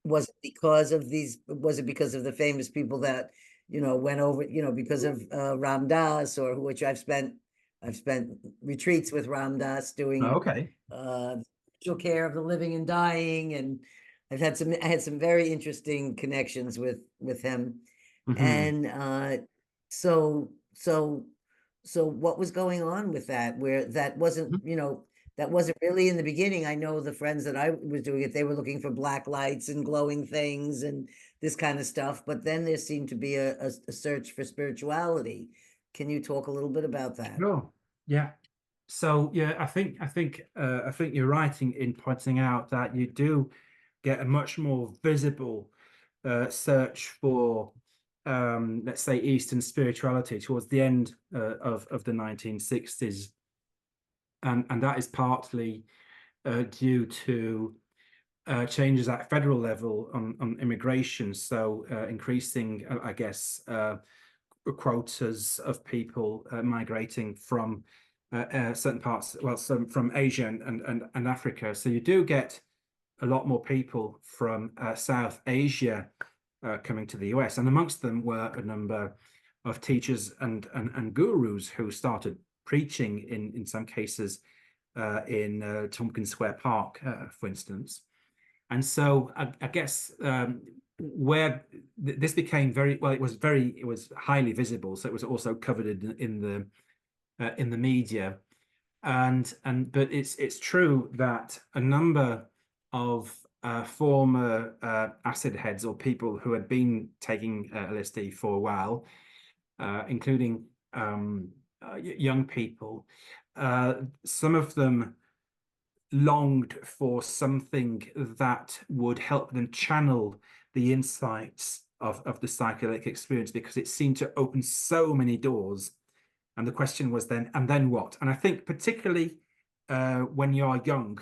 [SPEAKER 1] was it because of the famous people that, went over, because of Ram Dass, or which I've spent retreats with Ram Dass doing spiritual care of the living and dying, and I had some very interesting connections with him. And so what was going on with that, where that wasn't, that wasn't really in the beginning. I know the friends that I was doing it, they were looking for black lights and glowing things and this kind of stuff. But then there seemed to be a search for spirituality. Can you talk a little bit about that?
[SPEAKER 2] Sure. Yeah. So yeah, I think you're right in pointing out that you do get a much more visible search for let's say Eastern spirituality towards the end of the 1960s. And that is partly due to changes at federal level on immigration. So increasing, I guess, quotas of people migrating from certain parts, from Asia and Africa. So you do get a lot more people from South Asia coming to the US, and amongst them were a number of teachers and gurus who started preaching in some cases in Tompkins Square Park, for instance. And so I guess where this became it was highly visible. So it was also covered in the media, but it's true that a number of former acid heads or people who had been taking LSD for a while, including young people, some of them longed for something that would help them channel the insights of the psychedelic experience, because it seemed to open so many doors. And the question was then, and then what? And I think particularly when you are young,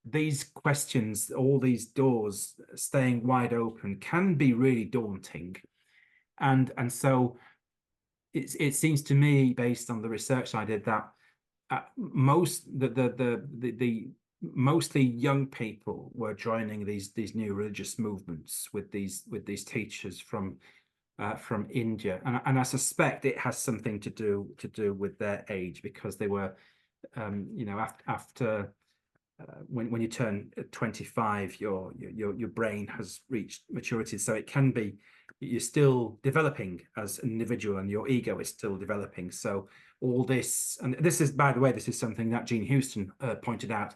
[SPEAKER 2] these questions, all these doors staying wide open, can be really daunting. And so it seems to me, based on the research I did, that most the mostly young people were joining these new religious movements with these teachers from India, and I suspect it has something to do with their age, because they were, you know, after when you turn 25, your brain has reached maturity, so it can be you're still developing as an individual, and your ego is still developing. So all this, and this is, by the way, this is something that Gene Houston pointed out.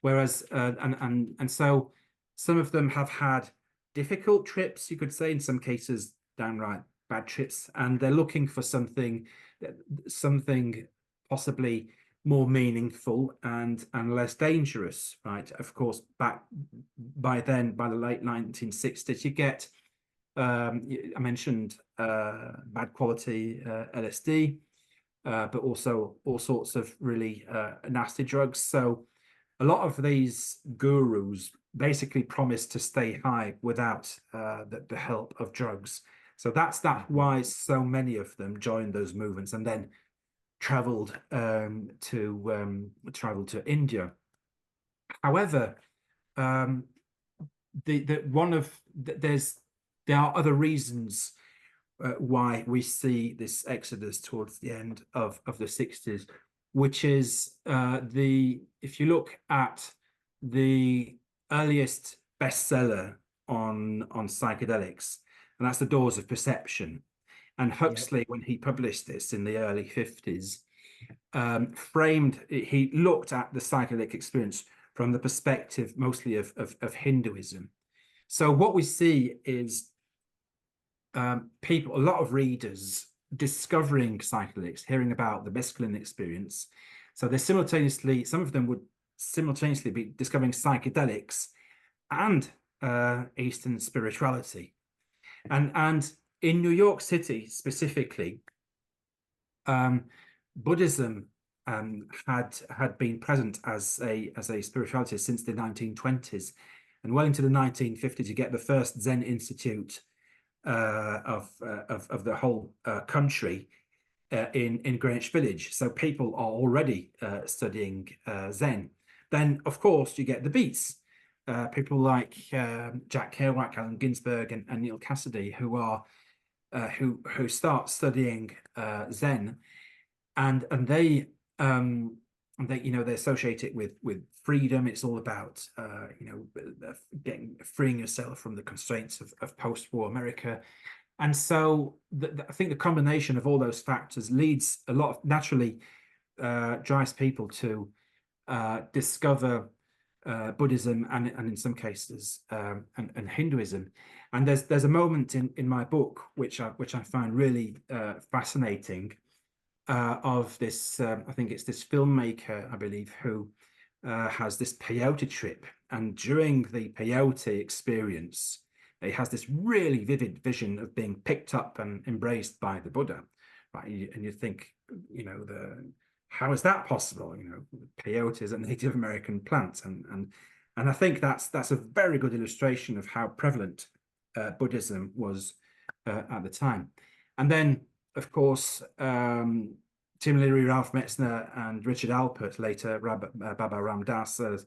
[SPEAKER 2] Whereas, and so some of them have had difficult trips, you could say, in some cases downright bad trips, and they're looking for something possibly more meaningful and less dangerous, right? Of course, back by then, by the late 1960s, you get I mentioned bad quality LSD, but also all sorts of really nasty drugs. So a lot of these gurus basically promise to stay high without the help of drugs. So that's why so many of them joined those movements and then traveled to India. However, there are other reasons why we see this exodus towards the end of the 60s, which is if you look at the earliest bestseller on psychedelics, and that's The Doors of Perception. And Huxley, when he published this in the early 50s, he looked at the psychedelic experience from the perspective mostly of Hinduism. So what we see is a lot of readers discovering psychedelics, hearing about the mescaline experience. So some of them would simultaneously be discovering psychedelics and Eastern spirituality. And in New York City specifically, Buddhism had been present as a spirituality since the 1920s, and well into the 1950s, you get the first Zen institute of the whole country in Greenwich Village. So people are already studying Zen. Then, of course, you get the beats. People like Jack Kerouac, Allen Ginsberg, and Neil Cassidy, who start studying Zen, and they they associate it with freedom. It's all about freeing yourself from the constraints of post-war America. And so I think the combination of all those factors leads a lot of, naturally drives people to discover Buddhism and in some cases and Hinduism. And there's a moment in my book which I find really fascinating, of this I think it's this filmmaker, I believe, who has this peyote trip, and during the peyote experience he has this really vivid vision of being picked up and embraced by the Buddha, right? And you think, how is that possible? Peyote is a Native American plant, and I think that's a very good illustration of how prevalent Buddhism was at the time. And then, of course, Tim Leary, Ralph Metzner, and Richard Alpert, later Baba Ram Dass, the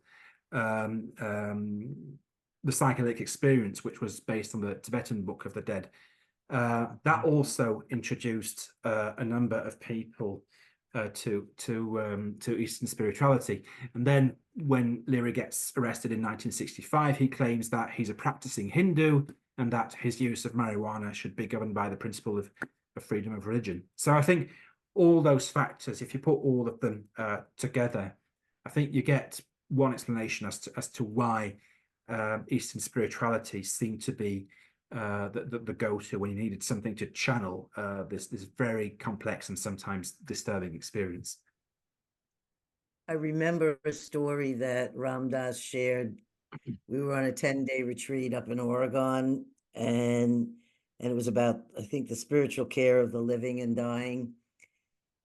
[SPEAKER 2] psychedelic experience, which was based on the Tibetan Book of the Dead. That also introduced a number of people to Eastern spirituality. And then when Leary gets arrested in 1965, he claims that he's a practicing Hindu and that his use of marijuana should be governed by the principle of freedom of religion. So I think all those factors, if you put all of them together, I think you get one explanation as to why Eastern spirituality seemed to be the go-to when you needed something to channel this very complex and sometimes disturbing experience.
[SPEAKER 1] I remember a story that Ram Dass shared. We were on a 10-day retreat up in Oregon, and it was about, I think, the spiritual care of the living and dying.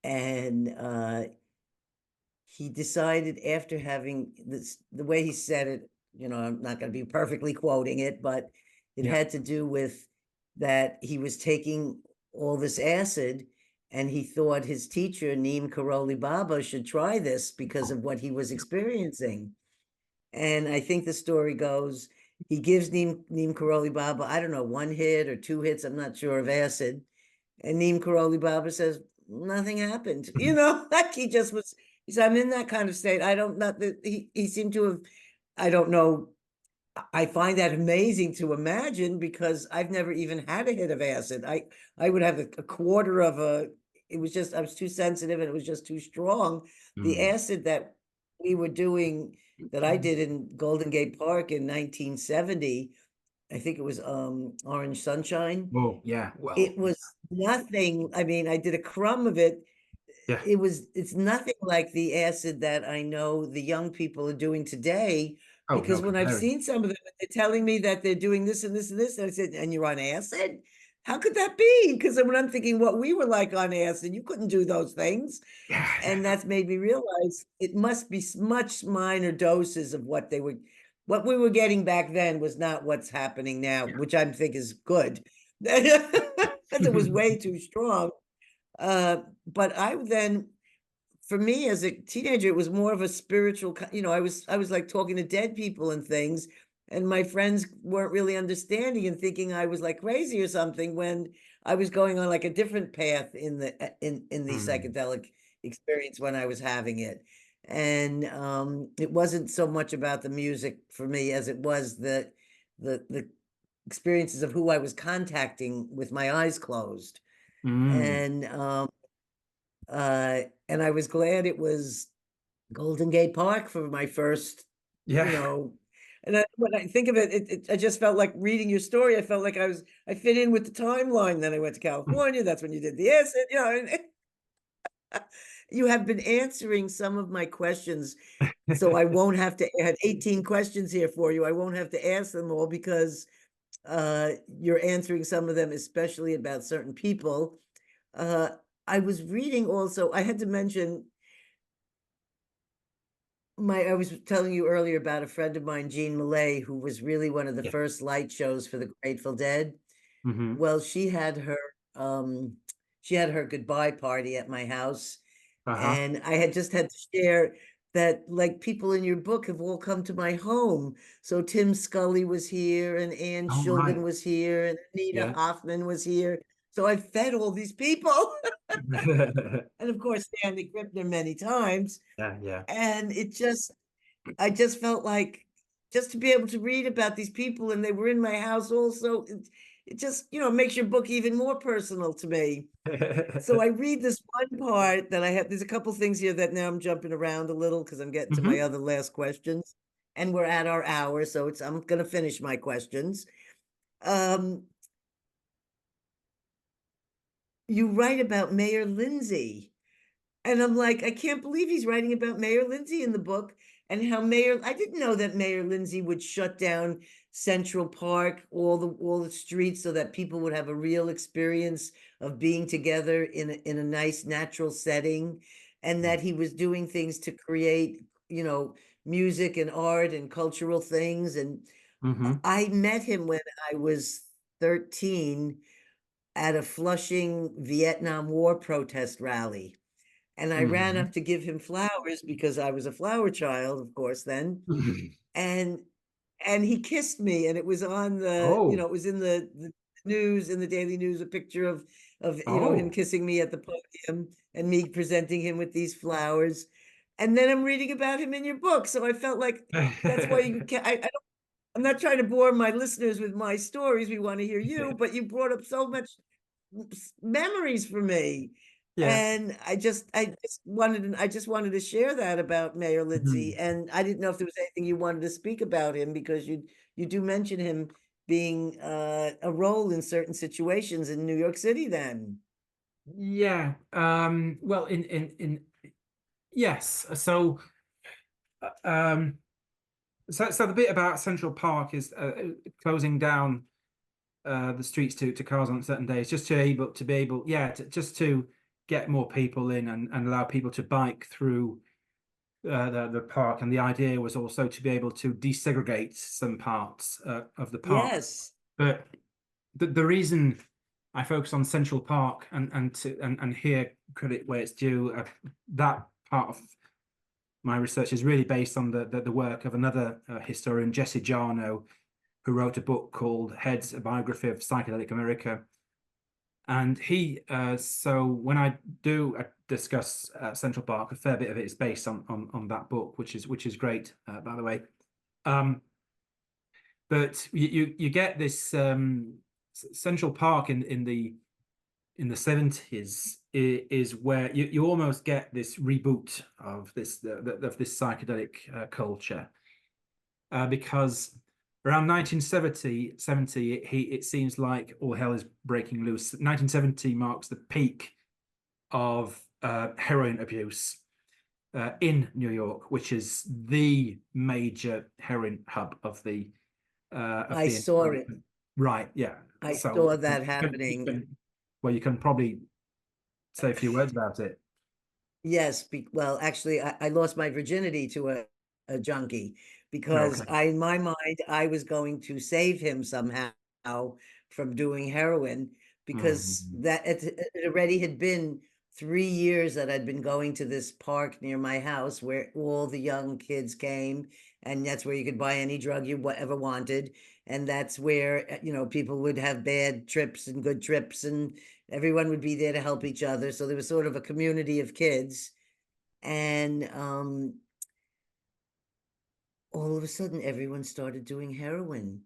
[SPEAKER 1] And he decided, after having this, the way he said it, I'm not going to be perfectly quoting it, but it
[SPEAKER 2] Yeah.
[SPEAKER 1] had to do with that he was taking all this acid, and he thought his teacher, Neem Karoli Baba, should try this because of what he was experiencing. And I think the story goes, he gives Neem Karoli Baba, I don't know, 1 hit or 2 hits, I'm not sure, of acid. And Neem Karoli Baba says, nothing happened. Like he just was, he said, I'm in that kind of state. I don't, not that he seemed to have, I don't know. I find that amazing to imagine, because I've never even had a hit of acid. I would have a quarter of it was just, I was too sensitive and it was just too strong. The
[SPEAKER 2] Mm.
[SPEAKER 1] acid that we were doing, that I did in Golden Gate Park in 1970, I think it was Orange Sunshine.
[SPEAKER 2] Oh, yeah. Well,
[SPEAKER 1] It was nothing. I mean, I did a crumb of it.
[SPEAKER 2] yeah.
[SPEAKER 1] It's nothing like the acid that I know the young people are doing today.
[SPEAKER 2] Oh, no
[SPEAKER 1] Because when I've
[SPEAKER 2] comparing.
[SPEAKER 1] seen some of them, they're telling me that they're doing this and this and this, and I said, and you're on acid? How could that be? Because when I'm thinking what we were like on acid, you couldn't do those things.
[SPEAKER 2] Yeah, yeah.
[SPEAKER 1] And that's made me realize it must be much minor doses of what we were getting back then was not what's happening now, which I think is good. Because it was way too strong. But I then, for me as a teenager, it was more of a spiritual, I was like talking to dead people and things, and my friends weren't really understanding and thinking I was like crazy or something, when I was going on like a different path in the
[SPEAKER 2] Mm.
[SPEAKER 1] psychedelic experience when I was having it. And it wasn't so much about the music for me as it was the experiences of who I was contacting with my eyes closed.
[SPEAKER 2] Mm.
[SPEAKER 1] And and I was glad it was Golden Gate Park for my first, you
[SPEAKER 2] Yeah.
[SPEAKER 1] know, when I think of it, I just felt like reading your story. I felt like I fit in with the timeline. Then I went to California. That's when you did the acid, and you have been answering some of my questions. So I won't have to add 18 questions here for you. I won't have to ask them all, because you're answering some of them, especially about certain people. Uh, I was reading also, I had to mention I was telling you earlier about a friend of mine, Jean Millay, who was really one of the
[SPEAKER 2] Yeah.
[SPEAKER 1] first light shows for the Grateful Dead.
[SPEAKER 2] Hmm.
[SPEAKER 1] Well, um she had her goodbye party at my house,
[SPEAKER 2] Uh-huh.
[SPEAKER 1] and I had just had to share that, like, people in your book have all come to my home. So Tim Scully was here, and Ann
[SPEAKER 2] Oh, right.
[SPEAKER 1] Shulgin was here, and Anita
[SPEAKER 2] Yeah.
[SPEAKER 1] Hoffman was here. So I fed all these people. And of course, Stanley Krippner many times.
[SPEAKER 2] Yeah, yeah.
[SPEAKER 1] And I just felt like, just to be able to read about these people, and they were in my house also, it just, makes your book even more personal to me. So I read this one part that I have, there's a couple things here that now I'm jumping around a little because I'm getting to my
[SPEAKER 2] Hmm.
[SPEAKER 1] other last questions, and we're at our hour. So I'm going to finish my questions. Um, you write about Mayor Lindsay. And I'm like, I can't believe he's writing about Mayor Lindsay in the book, and how I didn't know that Mayor Lindsay would shut down Central Park, all the streets, so that people would have a real experience of being together in a nice natural setting, and that he was doing things to create, music and art and cultural things. And
[SPEAKER 2] Hmm.
[SPEAKER 1] I met him when I was 13 at a Flushing Vietnam War protest rally. And I ran
[SPEAKER 2] Hmm.
[SPEAKER 1] up to give him flowers, because I was a flower child, of course, then. And he kissed me, and it was on
[SPEAKER 2] Oh,
[SPEAKER 1] it was in the news, in the Daily News, a picture of him
[SPEAKER 2] oh.
[SPEAKER 1] kissing me at the podium, and me presenting him with these flowers. And then I'm reading about him in your book. So I felt like that's why you can I'm not trying to bore my listeners with my stories. We want to hear you, but you brought up so much memories for me.
[SPEAKER 2] Yeah.
[SPEAKER 1] And I just wanted to share that about Mayor Lindsay.
[SPEAKER 2] Mhm.
[SPEAKER 1] And I didn't know if there was anything you wanted to speak about him, because you do mention him being a role in certain situations in New York City then.
[SPEAKER 2] Yeah. Well, in yes. So So the bit about Central Park is closing down the streets to cars on certain days, just to be able, yeah, just to get more people in and allow people to bike through the park. And the idea was also to be able to desegregate some parts of the park.
[SPEAKER 1] Yes.
[SPEAKER 2] But the reason I focus on Central Park and here credit where it's due, that part of my research is really based on the work of another historian, Jesse Jarnow, who wrote a book called Heads, a biography of psychedelic America. And so when I do discuss Central Park, a fair bit of it is based on that book, which is great, by the way. But you get this Central Park in the 70s is where you almost get this reboot of this psychedelic culture, because around 1970 it seems like all hell is breaking loose. 1970 marks the peak of heroin abuse in New York, which is the major heroin hub of the
[SPEAKER 1] I saw it.
[SPEAKER 2] right, yeah.
[SPEAKER 1] I
[SPEAKER 2] So
[SPEAKER 1] saw that happening.
[SPEAKER 2] well, you can probably say a few words about it.
[SPEAKER 1] Yes, well, actually, I lost my virginity to a junkie because
[SPEAKER 2] Okay.
[SPEAKER 1] in my mind, I was going to save him somehow from doing heroin because
[SPEAKER 2] Mhm.
[SPEAKER 1] it already had been 3 years that I'd been going to this park near my house where all the young kids came, and that's where you could buy any drug you ever wanted. And that's where, people would have bad trips and good trips, and everyone would be there to help each other. So there was sort of a community of kids. And all of a sudden, everyone started doing heroin.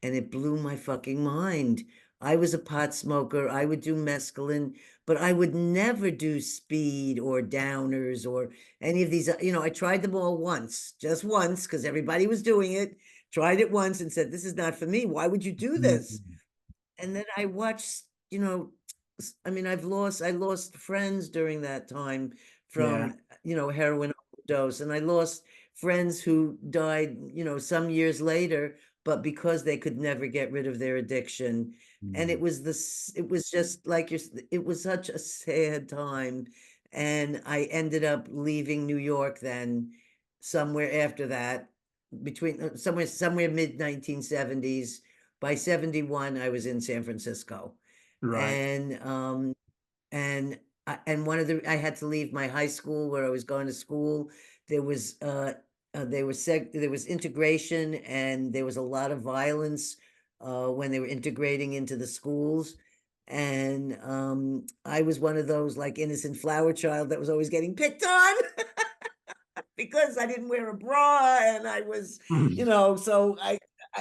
[SPEAKER 1] And it blew my fucking mind. I was a pot smoker. I would do mescaline, but I would never do speed or downers or any of these. I tried them all once, just once, because everybody was doing it. Tried it once and said, "This is not for me. Why would you do this?"
[SPEAKER 2] Mhm.
[SPEAKER 1] And then I watched, I mean, I lost friends during that time
[SPEAKER 2] Yeah.
[SPEAKER 1] from, heroin overdose, and I lost friends who died, some years later, but because they could never get rid of their addiction. And
[SPEAKER 2] Mm.
[SPEAKER 1] it was just like it was such a sad time. And I ended up leaving New York then somewhere after that, between somewhere mid 1970s. By 71 I was in San Francisco.
[SPEAKER 2] Right.
[SPEAKER 1] And and I, and one of the I had to leave my high school where I was going to school. There was there was integration, and there was a lot of violence when they were integrating into the schools. And I was one of those like innocent flower child that was always getting picked on because I didn't wear a bra, and I was, so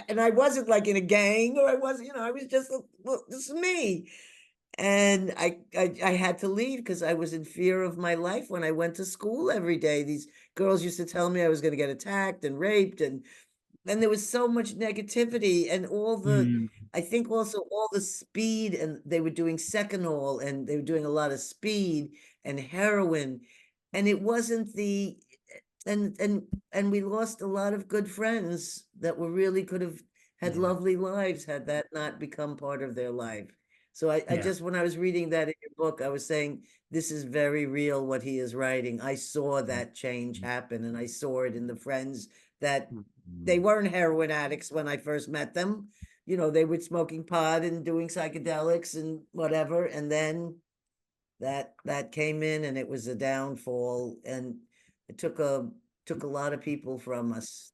[SPEAKER 1] and I wasn't like in a gang, or I wasn't, I was just, well, this is me. And I had to leave because I was in fear of my life when I went to school every day. These girls used to tell me I was going to get attacked and raped, and then there was so much negativity and
[SPEAKER 2] Mm.
[SPEAKER 1] I think also all the speed, and they were doing Seconal, and they were doing a lot of speed and heroin, and it wasn't the and we lost a lot of good friends that were really could have had
[SPEAKER 2] Yeah.
[SPEAKER 1] lovely lives had that not become part of their life. So I
[SPEAKER 2] Yeah.
[SPEAKER 1] just, when I was reading that in your book, I was saying, this is very real what he is writing. I saw that change happen, and I saw it in the friends that they
[SPEAKER 2] Mhm.
[SPEAKER 1] weren't heroin addicts when I first met them. They were smoking pot and doing psychedelics and whatever. And then that came in, and it was a downfall, and it took a lot of people from us.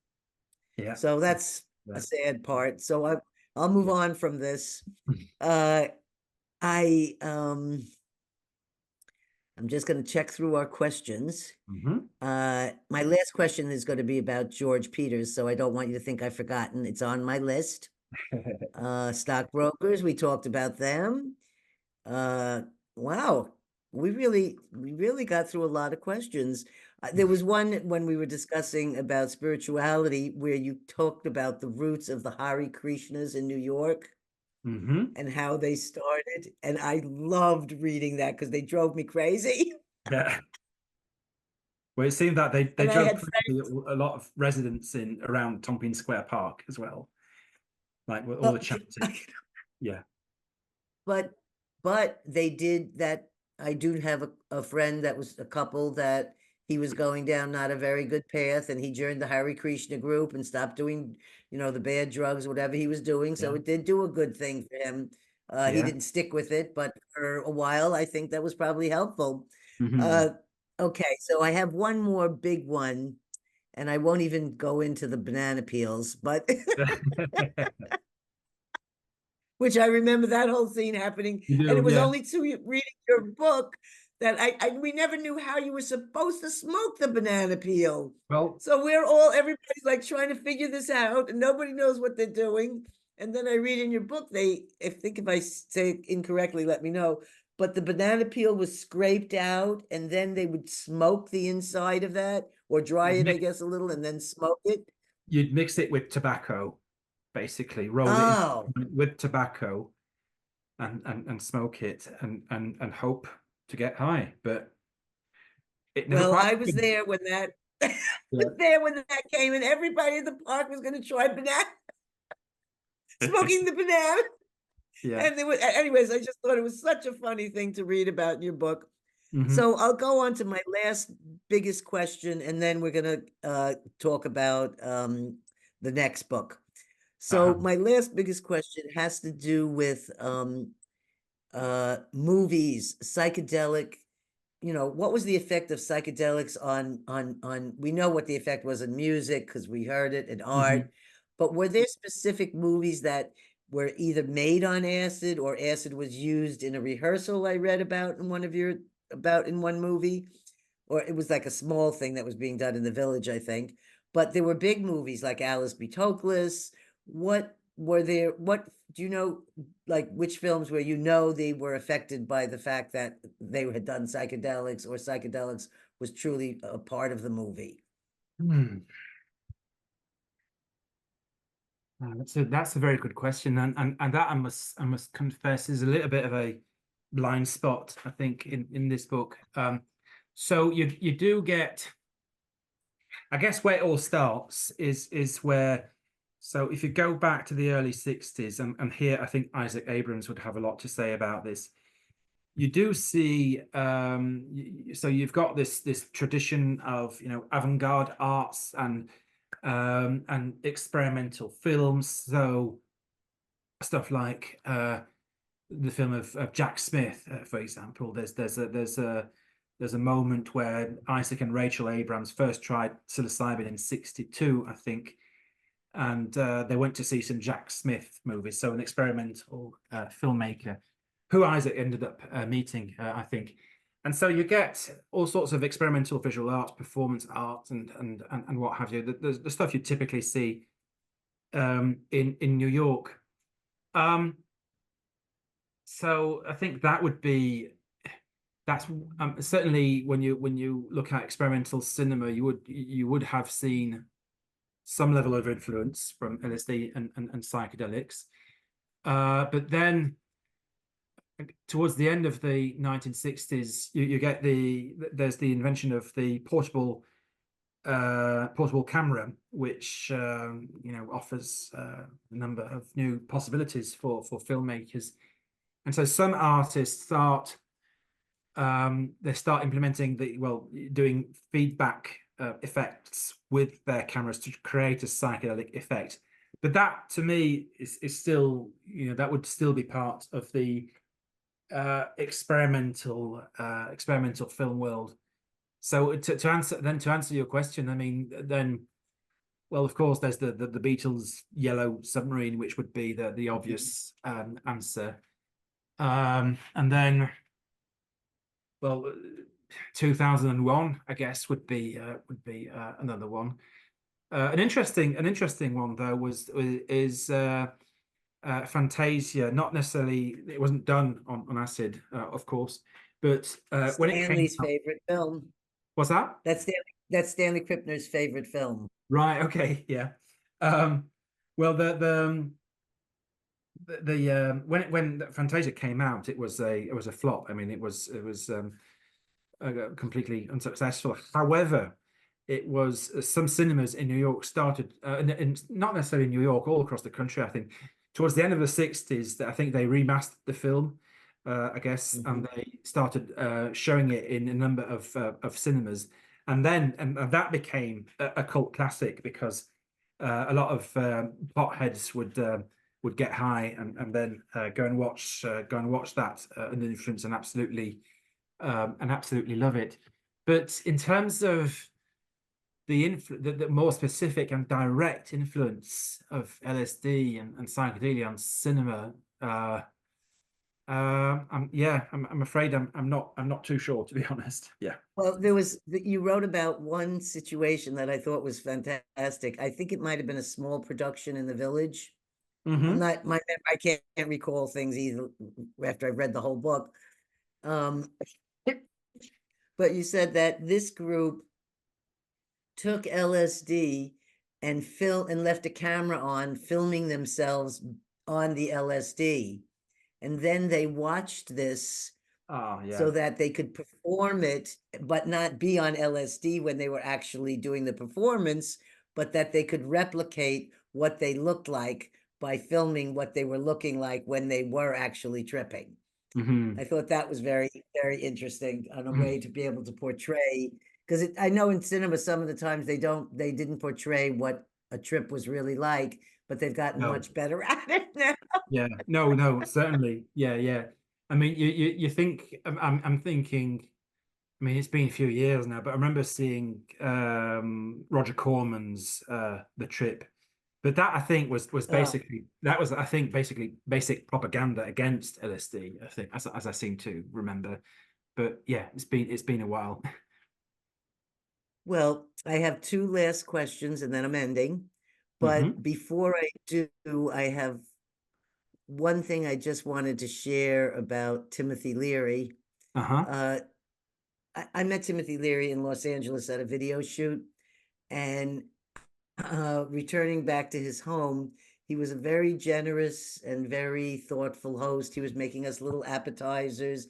[SPEAKER 2] Yeah.
[SPEAKER 1] So that's a
[SPEAKER 2] Yeah.
[SPEAKER 1] sad part. So I'll move
[SPEAKER 2] Yeah.
[SPEAKER 1] on from this. Uh I I'm just going to check through our questions.
[SPEAKER 2] Mhm.
[SPEAKER 1] My last question is going to be about George Peters, so I don't want you to think I've forgotten. It's on my list. Stockbrokers, we talked about them. Uh, wow, we really got through a lot of questions. There was one when we were discussing about spirituality where you talked about the roots of the Hare Krishnas in New York
[SPEAKER 2] Mhm.
[SPEAKER 1] and how they started, and I loved reading that because they drove me crazy.
[SPEAKER 2] Yeah. Well, it seemed that they
[SPEAKER 1] And I
[SPEAKER 2] drove
[SPEAKER 1] had
[SPEAKER 2] crazy a lot of residents in around Tompkins Square Park as well, like with all the chanting. Yeah,
[SPEAKER 1] but they did that. I do have a friend that was a couple that he was going down not a very good path, and he joined the Hare Krishna group and stopped doing, the bad drugs, whatever he was doing. So
[SPEAKER 2] yeah,
[SPEAKER 1] it did do a good thing for him. He
[SPEAKER 2] yeah.
[SPEAKER 1] didn't stick with it, but for a while, I think that was probably helpful.
[SPEAKER 2] Hmm.
[SPEAKER 1] Uh, okay, so I have one more big one, and I won't even go into the banana peels, but which I remember that whole scene happening.
[SPEAKER 2] You
[SPEAKER 1] And
[SPEAKER 2] do,
[SPEAKER 1] it was
[SPEAKER 2] yeah.
[SPEAKER 1] only to reading your book that we never knew how you were supposed to smoke the banana peel.
[SPEAKER 2] Well,
[SPEAKER 1] So everybody's like trying to figure this out, and nobody knows what they're doing. And then I read in your book, I think if I say it incorrectly, let me know. But the banana peel was scraped out, and then they would smoke the inside of that, or dry
[SPEAKER 2] you'd
[SPEAKER 1] it, I
[SPEAKER 2] mix,
[SPEAKER 1] guess, a little, and then smoke it.
[SPEAKER 2] you'd mix it with tobacco, basically, roll it
[SPEAKER 1] Oh,
[SPEAKER 2] in with tobacco and smoke it and hope to get high, but it never
[SPEAKER 1] well,
[SPEAKER 2] quite
[SPEAKER 1] I was
[SPEAKER 2] happened.
[SPEAKER 1] there when that was
[SPEAKER 2] Yeah.
[SPEAKER 1] there when that came, and everybody in the park was going to try banana, smoking the banana.
[SPEAKER 2] Yeah.
[SPEAKER 1] And there was, anyways, I just thought it was such a funny thing to read about in your book.
[SPEAKER 2] Hmm.
[SPEAKER 1] So I'll go on to my last biggest question, and then we're going to talk about the next book. So
[SPEAKER 2] Uh-huh.
[SPEAKER 1] my last biggest question has to do with movies, psychedelic. What was the effect of psychedelics on we know what the effect was in music because we heard it in
[SPEAKER 2] Hmm.
[SPEAKER 1] art, but were there specific movies that were either made on acid or acid was used in a rehearsal I read about in one movie, or it was like a small thing that was being done in the village, I think. But there were big movies like Alice B. Toklas. What were there? What do you know? Like which films where they were affected by the fact that they had done psychedelics, or psychedelics was truly a part of the movie?
[SPEAKER 2] Hmm. That's a very good question, and that I must confess is a little bit of a blind spot, I think, in this book. So you do get, I guess, where it all starts is where. So if you go back to the early 60s, and here I think Isaac Abrams would have a lot to say about this. You do see, so you've got this tradition of avant-garde arts and experimental films. So stuff like the film of Jack Smith, for example. There's a moment where Isaac and Rachel Abrams first tried psilocybin in '62, I think, and they went to see some Jack Smith movies. So an experimental filmmaker who Isaac ended up meeting, I think. And so you get all sorts of experimental visual arts, performance art, and what have you. The stuff you typically see in New York. Um, so I think that's certainly when you look at experimental cinema, you would have seen some level of influence from LSD and psychedelics. But then towards the end of the 1960s, you get there's the invention of the portable camera, which offers a number of new possibilities for filmmakers. And so some artists start implementing doing feedback effects with their cameras to create a psychedelic effect. But that to me is still, that would still be part of the experimental film world. So to answer your question, I mean, then, well, of course, there's the Beatles' Yellow Submarine, which would be the obvious answer. And then, well, 2001, I guess, would be another one. An interesting one though is Fantasia. Not necessarily, it wasn't done on acid, of course, but when it came
[SPEAKER 1] Stanley's
[SPEAKER 2] out,
[SPEAKER 1] favorite film.
[SPEAKER 2] what's that?
[SPEAKER 1] That's Stanley Krippner's favorite film.
[SPEAKER 2] Right. Okay. Yeah. Well, when Fantasia came out, it was a flop. I mean, it was completely unsuccessful. However, it was some cinemas in New York started, and not necessarily in New York, all across the country. I think towards the end of the 60s, I think they remastered the film, I guess, and they started showing it in a number of cinemas, and then and that became a cult classic because a lot of potheads would get high and then go and watch that under influence and absolutely love it. But in terms of the more specific and direct influence of LSD and psychedelia on cinema, I'm afraid I'm not too sure, to be honest. Yeah.
[SPEAKER 1] Well, you wrote about one situation that I thought was fantastic. I think it might have been a small production in the village. I'm
[SPEAKER 2] Mm-hmm.
[SPEAKER 1] not my I can't recall things either after I've read the whole book. Um, but you said that this group took LSD and left a camera on, filming themselves on the LSD. And then they watched this
[SPEAKER 2] Oh, yeah.
[SPEAKER 1] so that they could perform it, but not be on LSD when they were actually doing the performance, but that they could replicate what they looked like by filming what they were looking like when they were actually tripping.
[SPEAKER 2] Mm-hmm.
[SPEAKER 1] I thought that was very, very interesting on a way to be able to portray, because I know in cinema some of the times they didn't portray what a trip was really like, but they've gotten
[SPEAKER 2] No.
[SPEAKER 1] much better at it now.
[SPEAKER 2] Yeah. No, certainly. Yeah, yeah. I mean, you think I'm thinking. I mean, it's been a few years now, but I remember seeing Roger Corman's The Trip. But that I think was
[SPEAKER 1] Oh,
[SPEAKER 2] basically that was I think basically basic propaganda against LSD, I think, as I seem to remember. But yeah, it's been a while.
[SPEAKER 1] well, I have two last questions and then I'm ending. But
[SPEAKER 2] Hmm.
[SPEAKER 1] before I do, I have one thing I just wanted to share about Timothy Leary.
[SPEAKER 2] Uh-huh.
[SPEAKER 1] Uh, I met Timothy Leary in Los Angeles at a video shoot, and returning back to his home, he was a very generous and very thoughtful host. He was making us little appetizers,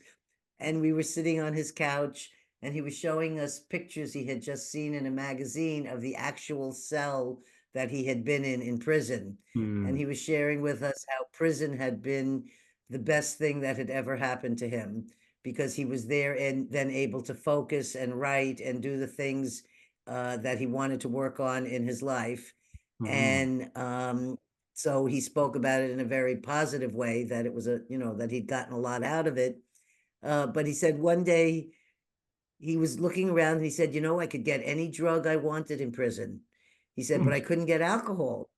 [SPEAKER 1] and we were sitting on his couch, and he was showing us pictures he had just seen in a magazine of the actual cell that he had been in prison. And
[SPEAKER 2] Mm.
[SPEAKER 1] he was sharing with us how prison had been the best thing that had ever happened to him, because he was there and then able to focus and write and do the things that he wanted to work on in his life.
[SPEAKER 2] Hmm.
[SPEAKER 1] And so he spoke about it in a very positive way, that it was that he'd gotten a lot out of it. But he said one day he was looking around and he said, I could get any drug I wanted in prison. He said, but I couldn't get alcohol.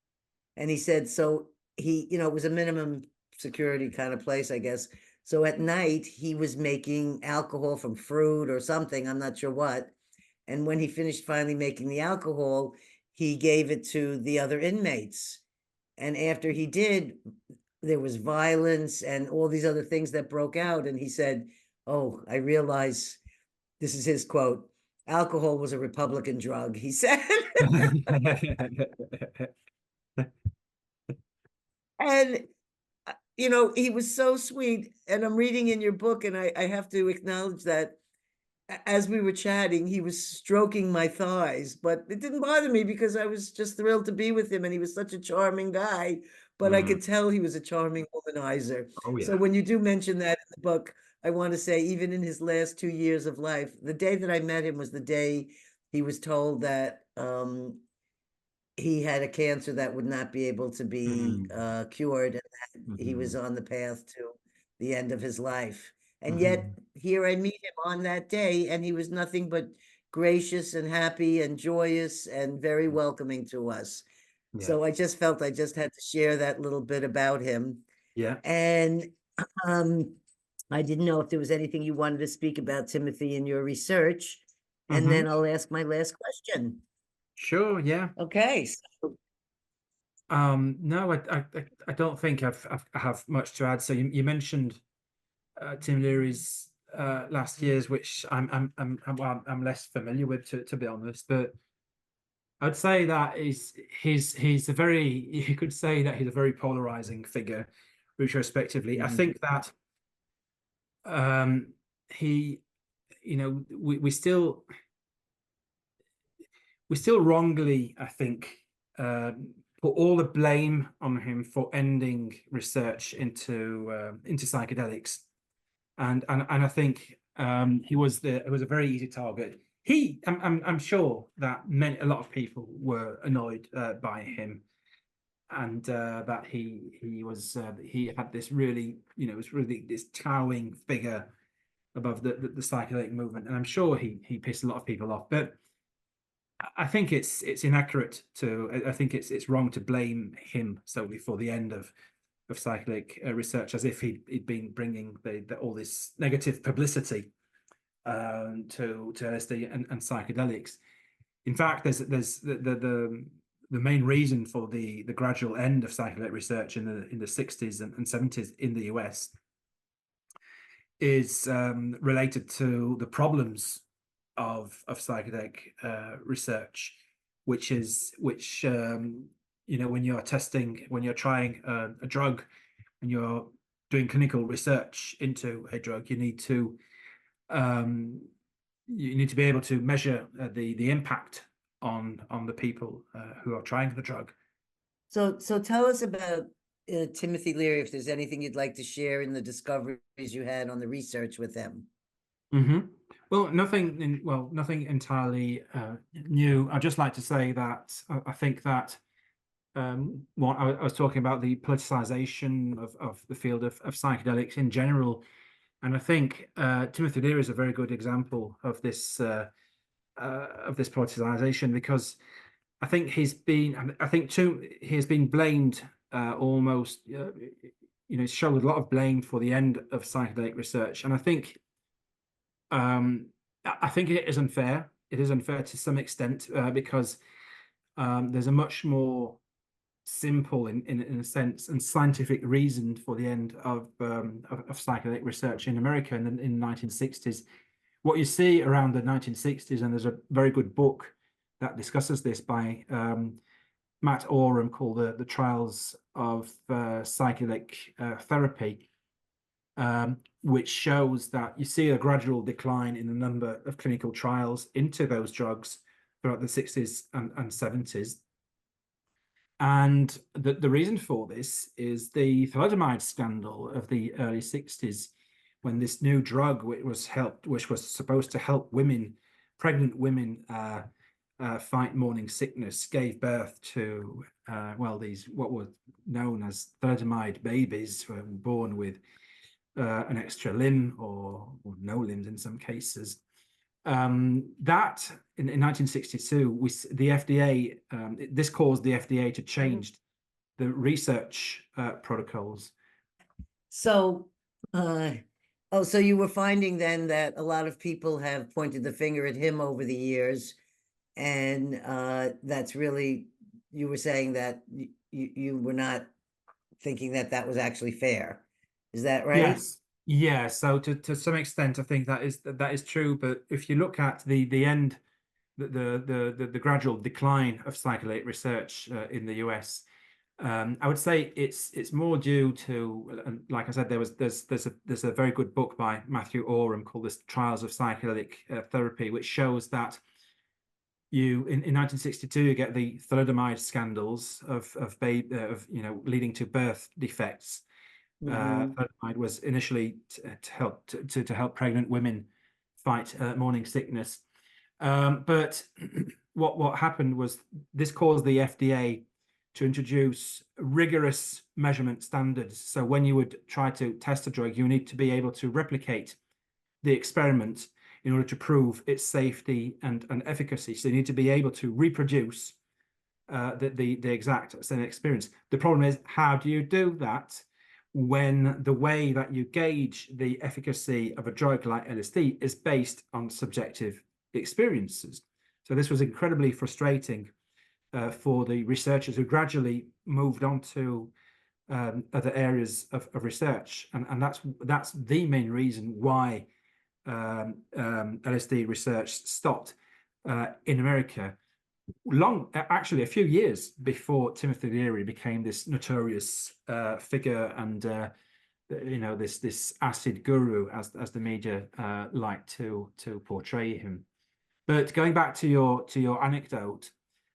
[SPEAKER 1] And he said, so it was a minimum security kind of place, I guess. So at night, he was making alcohol from fruit or something, I'm not sure what. And when he finished finally making the alcohol, he gave it to the other inmates. And after he did, there was violence and all these other things that broke out. And he said, oh, I realize, this is his quote, alcohol was a Republican drug, he said. And he was so sweet. And I'm reading in your book, and I have to acknowledge that as we were chatting, he was stroking my thighs, but it didn't bother me because I was just thrilled to be with him, and he was such a charming guy. But I
[SPEAKER 2] Mm.
[SPEAKER 1] could tell he was a charming womanizer.
[SPEAKER 2] Oh
[SPEAKER 1] So
[SPEAKER 2] yeah.
[SPEAKER 1] when you do mention that in the book, I want to say, even in his last 2 years of life, the day that I met him was the day he was told that he had a cancer that would not be able to be
[SPEAKER 2] Mm.
[SPEAKER 1] cured, and that he was
[SPEAKER 2] Hmm.
[SPEAKER 1] on the path to the end of his life. And yet
[SPEAKER 2] Hmm.
[SPEAKER 1] here I meet him on that day, and he was nothing but gracious and happy and joyous and very welcoming to us.
[SPEAKER 2] Yeah.
[SPEAKER 1] So I just felt I just had to share that little bit about him.
[SPEAKER 2] Yeah.
[SPEAKER 1] And um, I didn't know if there was anything you wanted to speak about Timothy in your research. And
[SPEAKER 2] Hmm.
[SPEAKER 1] then I'll ask my last question.
[SPEAKER 2] Sure. Yeah.
[SPEAKER 1] Okay.
[SPEAKER 2] No, I don't think I have much to add. So you mentioned Tim Leary's last years, which I'm less familiar with, to be honest. But I'd say that he's a very you could say that he's a very polarizing figure retrospectively. I
[SPEAKER 1] Mhm.
[SPEAKER 2] think that um, he we still wrongly, I think, put all the blame on him for ending research into psychedelics, and I think he was a very easy target. I'm sure that a lot of people were annoyed by him, and that he had this really, was really this towering figure above the psychedelic movement, and I'm sure he pissed a lot of people off. But I think it's inaccurate to. I think it's wrong to blame him solely for the end of psychedelic research, as if he'd been bringing all this negative publicity to LSD and psychedelics. In fact, there's the main reason for the gradual end of psychedelic research in the 60s and 70s in the US is related to the problems of psychedelic research, which when you're trying a drug, when you're doing clinical research into a drug, you need to be able to measure the impact on the people who are trying the drug.
[SPEAKER 1] So tell us about Timothy Leary, if there's anything you'd like to share in the discoveries you had on the research with him.
[SPEAKER 2] Mm-hmm. Well, nothing entirely new. I'd just like to say that I think that what I was talking about, the politicization of the field of psychedelics in general, and I think Timothy Leary is a very good example of this politicization, because I think he has been blamed almost, showed a lot of blame for the end of psychedelic research, and I think it is unfair. It is unfair to some extent because there's a much more simple, in a sense, and scientific reason for the end of psychedelic research in America in the 1960s. What you see around the 1960s, and there's a very good book that discusses this by Matt Oram called the Trials of Psychedelic Therapy, which shows that you see a gradual decline in the number of clinical trials into those drugs throughout the 60s and 70s. And the reason for this is the thalidomide scandal of the early 60s, when this new drug, which was supposed to help pregnant women fight morning sickness, gave birth to these what were known as thalidomide babies, who were born with an extra limb or no limbs in some cases. That in 1962, the FDA, this caused the FDA to change the research protocols.
[SPEAKER 1] So, so you were finding then that a lot of people have pointed the finger at him over the years, and that's really, you were saying that you were not thinking that was actually fair. Is that right?
[SPEAKER 2] Yes. Yeah, so to some extent, I think that is true. But if you look at the end, the gradual decline of psychedelic research in the US, I would say it's more due to, like I said, there's a very good book by Matthew Oram called The Trials of Psychedelic Therapy, which shows that in 1962 you get the thalidomide scandals of leading to birth defects. Thalidomide was initially to help pregnant women fight morning sickness, but what happened was this caused the FDA to introduce rigorous measurement standards. So when you would try to test a drug, you need to be able to replicate the experiment in order to prove its safety and efficacy. So you need to be able to reproduce the exact same experience. The problem is, how do you do that when the way that you gauge the efficacy of a drug like LSD is based on subjective experiences? So this was incredibly frustrating for the researchers, who gradually moved on to other areas of research, and that's the main reason why LSD research stopped in America. Actually, a few years before Timothy Leary became this notorious figure and this acid guru, as the media like to portray him. But going back to your anecdote,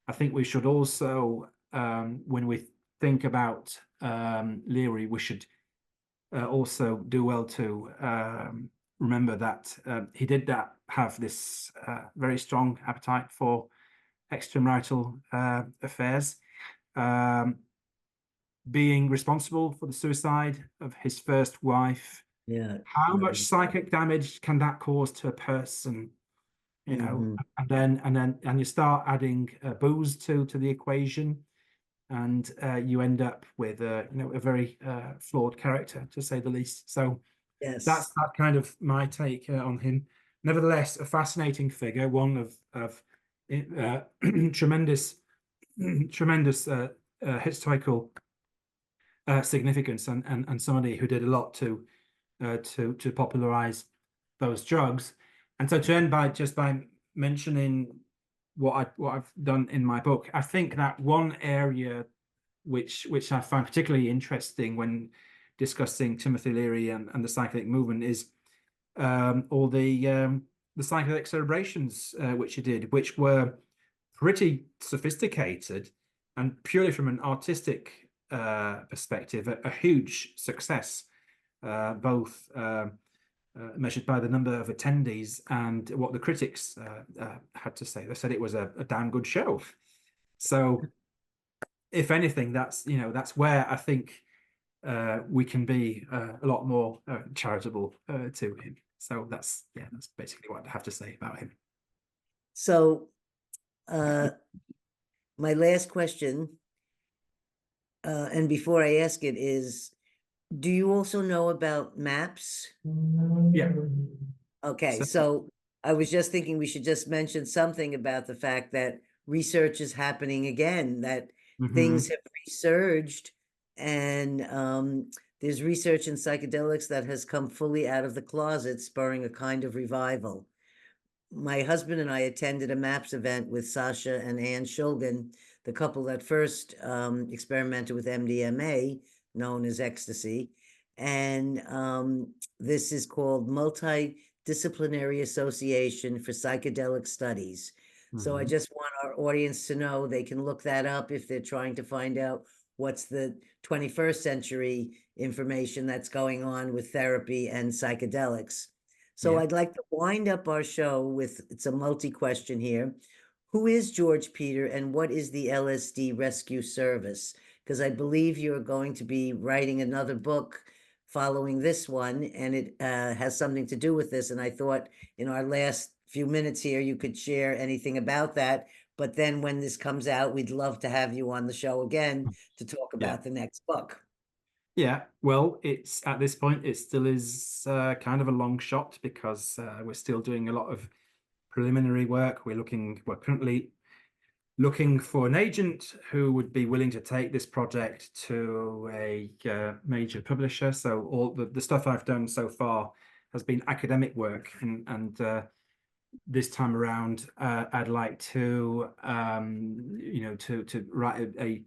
[SPEAKER 2] I think we should also, when we think about Leary, we should also do well to remember that he did have this very strong appetite for extramarital affairs, being responsible for the suicide of his first wife.
[SPEAKER 1] Yeah.
[SPEAKER 2] How much psychic damage can that cause to a person? And you start adding booze to the equation, and you end up with a very flawed character, to say the least. So that's
[SPEAKER 1] Yes.
[SPEAKER 2] that kind of my take on him. Nevertheless, a fascinating figure, one of tremendous historical significance, and somebody who did a lot to popularize those drugs. And so to end by mentioning what I've done in my book, I think that one area which I find particularly interesting when discussing Timothy Leary and the psychedelic movement is all the psychedelic celebrations which he did, which were pretty sophisticated and purely from an artistic perspective, a huge success, both measured by the number of attendees and what the critics had to say. They said it was a damn good show. So, if anything, that's where I think we can be a lot more charitable to him. So that's basically what I have to say about him.
[SPEAKER 1] So, my last question, and before I ask it, is, do you also know about MAPS?
[SPEAKER 2] Yeah.
[SPEAKER 1] Okay, so I was just thinking we should just mention something about the fact that research is happening again, that things have resurged, and there's research in psychedelics that has come fully out of the closet, spurring a kind of revival. My husband and I attended a MAPS event with Sasha and Ann Shulgin, the couple that first experimented with MDMA, known as ecstasy. And this is called Multidisciplinary Association for Psychedelic Studies. So I just want our audience to know they can look that up if they're trying to find out what's the 21st century information that's going on with therapy and psychedelics. So I'd like to wind up our show with, it's a multi-question here. Who is George Peter and what is the LSD Rescue Service? Because I believe you're going to be writing another book following this one, and it has something to do with this. And I thought in our last few minutes here, you could share anything about that. But then when this comes out, we'd love to have you on the show again to talk about the next book.
[SPEAKER 2] Yeah, well, it's at this point, it still is kind of a long shot because we're still doing a lot of preliminary work. We're currently looking for an agent who would be willing to take this project to a major publisher. So all the stuff I've done so far has been academic work, and this time around, I'd like to to write a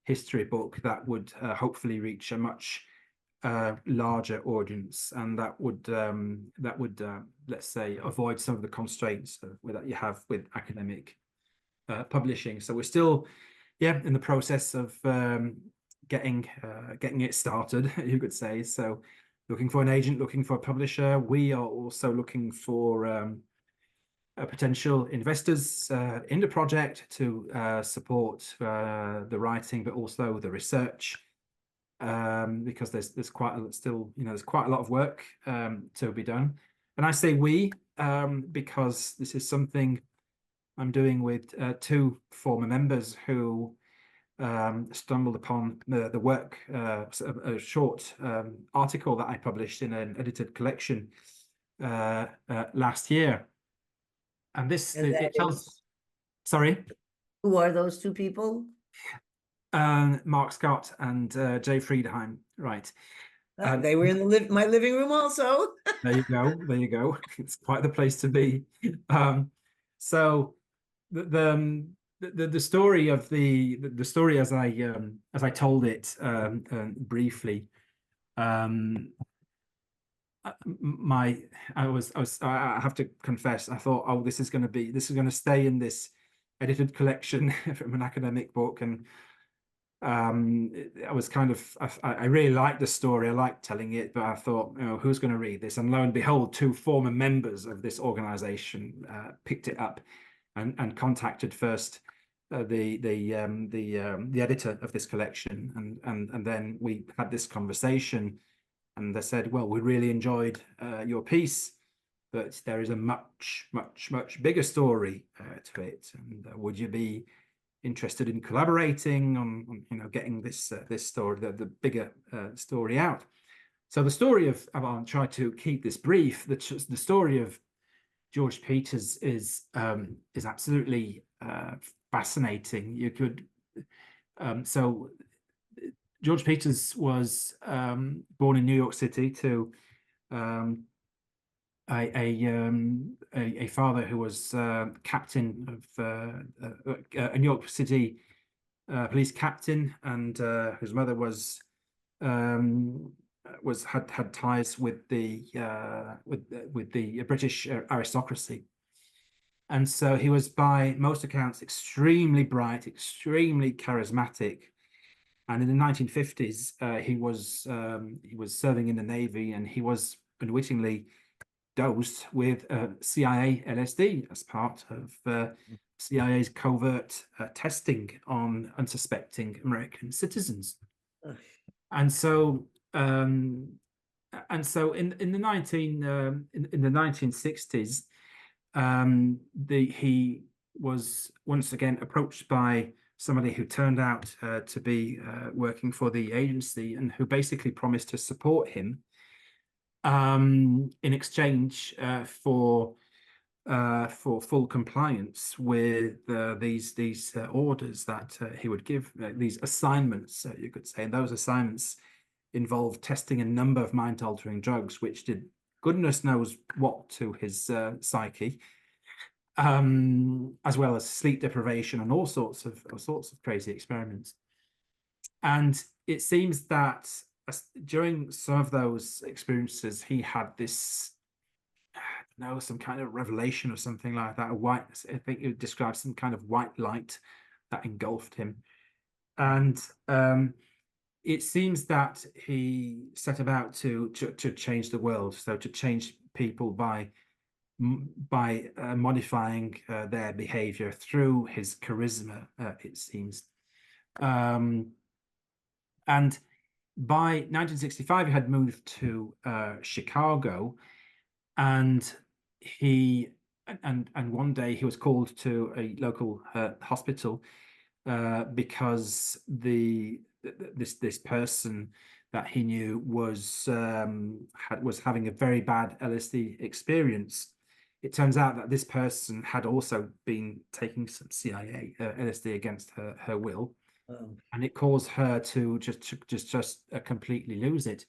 [SPEAKER 2] history book that would hopefully reach a much larger audience, and that would let's say avoid some of the constraints that you have with academic publishing. So we're still in the process of getting it started, you could say. So looking for an agent, looking for a publisher. We are also looking for potential investors in the project to support the writing, but also the research, because there's quite a lot of work to be done. And I say we because this is something I'm doing with two former members who stumbled upon the work, a short article that I published in an edited collection last year. And it tells. Sorry.
[SPEAKER 1] Who are those two people?
[SPEAKER 2] Mark Scott and Jay Freidheim, right?
[SPEAKER 1] They were in my living room also.
[SPEAKER 2] There you go. There you go. It's quite the place to be. So the story of the story as I told it briefly um, I have to confess, I thought, oh, this is going to stay in this edited collection from an academic book. And I was kind of, I really liked the story. I liked telling it, but I thought, who's going to read this? And lo and behold, two former members of this organization picked it up and contacted first the editor of this collection, and then we had this conversation, and they said, well, we really enjoyed your piece, but there is a much bigger story to it, and would you be interested in collaborating on getting this story, the bigger story out? So the story of, I'll try to keep this brief. The story of George Peters is absolutely fascinating. You could so George Peters was born in New York City to a father who was captain of a New York City police captain, and whose mother had ties with the British aristocracy. And so he was, by most accounts, extremely bright, extremely charismatic. And in the 1950s, he was serving in the Navy, and he was unwittingly dosed with CIA LSD as part of CIA's covert testing on unsuspecting American citizens. And so in the 1960s, he was once again approached by somebody who turned out to be working for the agency, and who basically promised to support him in exchange for full compliance with these orders that he would give, these assignments, you could say. And those assignments involved testing a number of mind-altering drugs, which did goodness knows what to his psyche, as well as sleep deprivation and all sorts of crazy experiments. And it seems that during some of those experiences, he had this, some kind of revelation or something like that. I think it describes some kind of white light that engulfed him. And it seems that he set about to change the world, so to change people by modifying their behavior through his charisma, it seems. And by 1965, he had moved to Chicago, and one day he was called to a local hospital because this person that he knew was having a very bad LSD experience. It turns out that this person had also been taking some CIA LSD against her will. And it caused her to just completely lose it.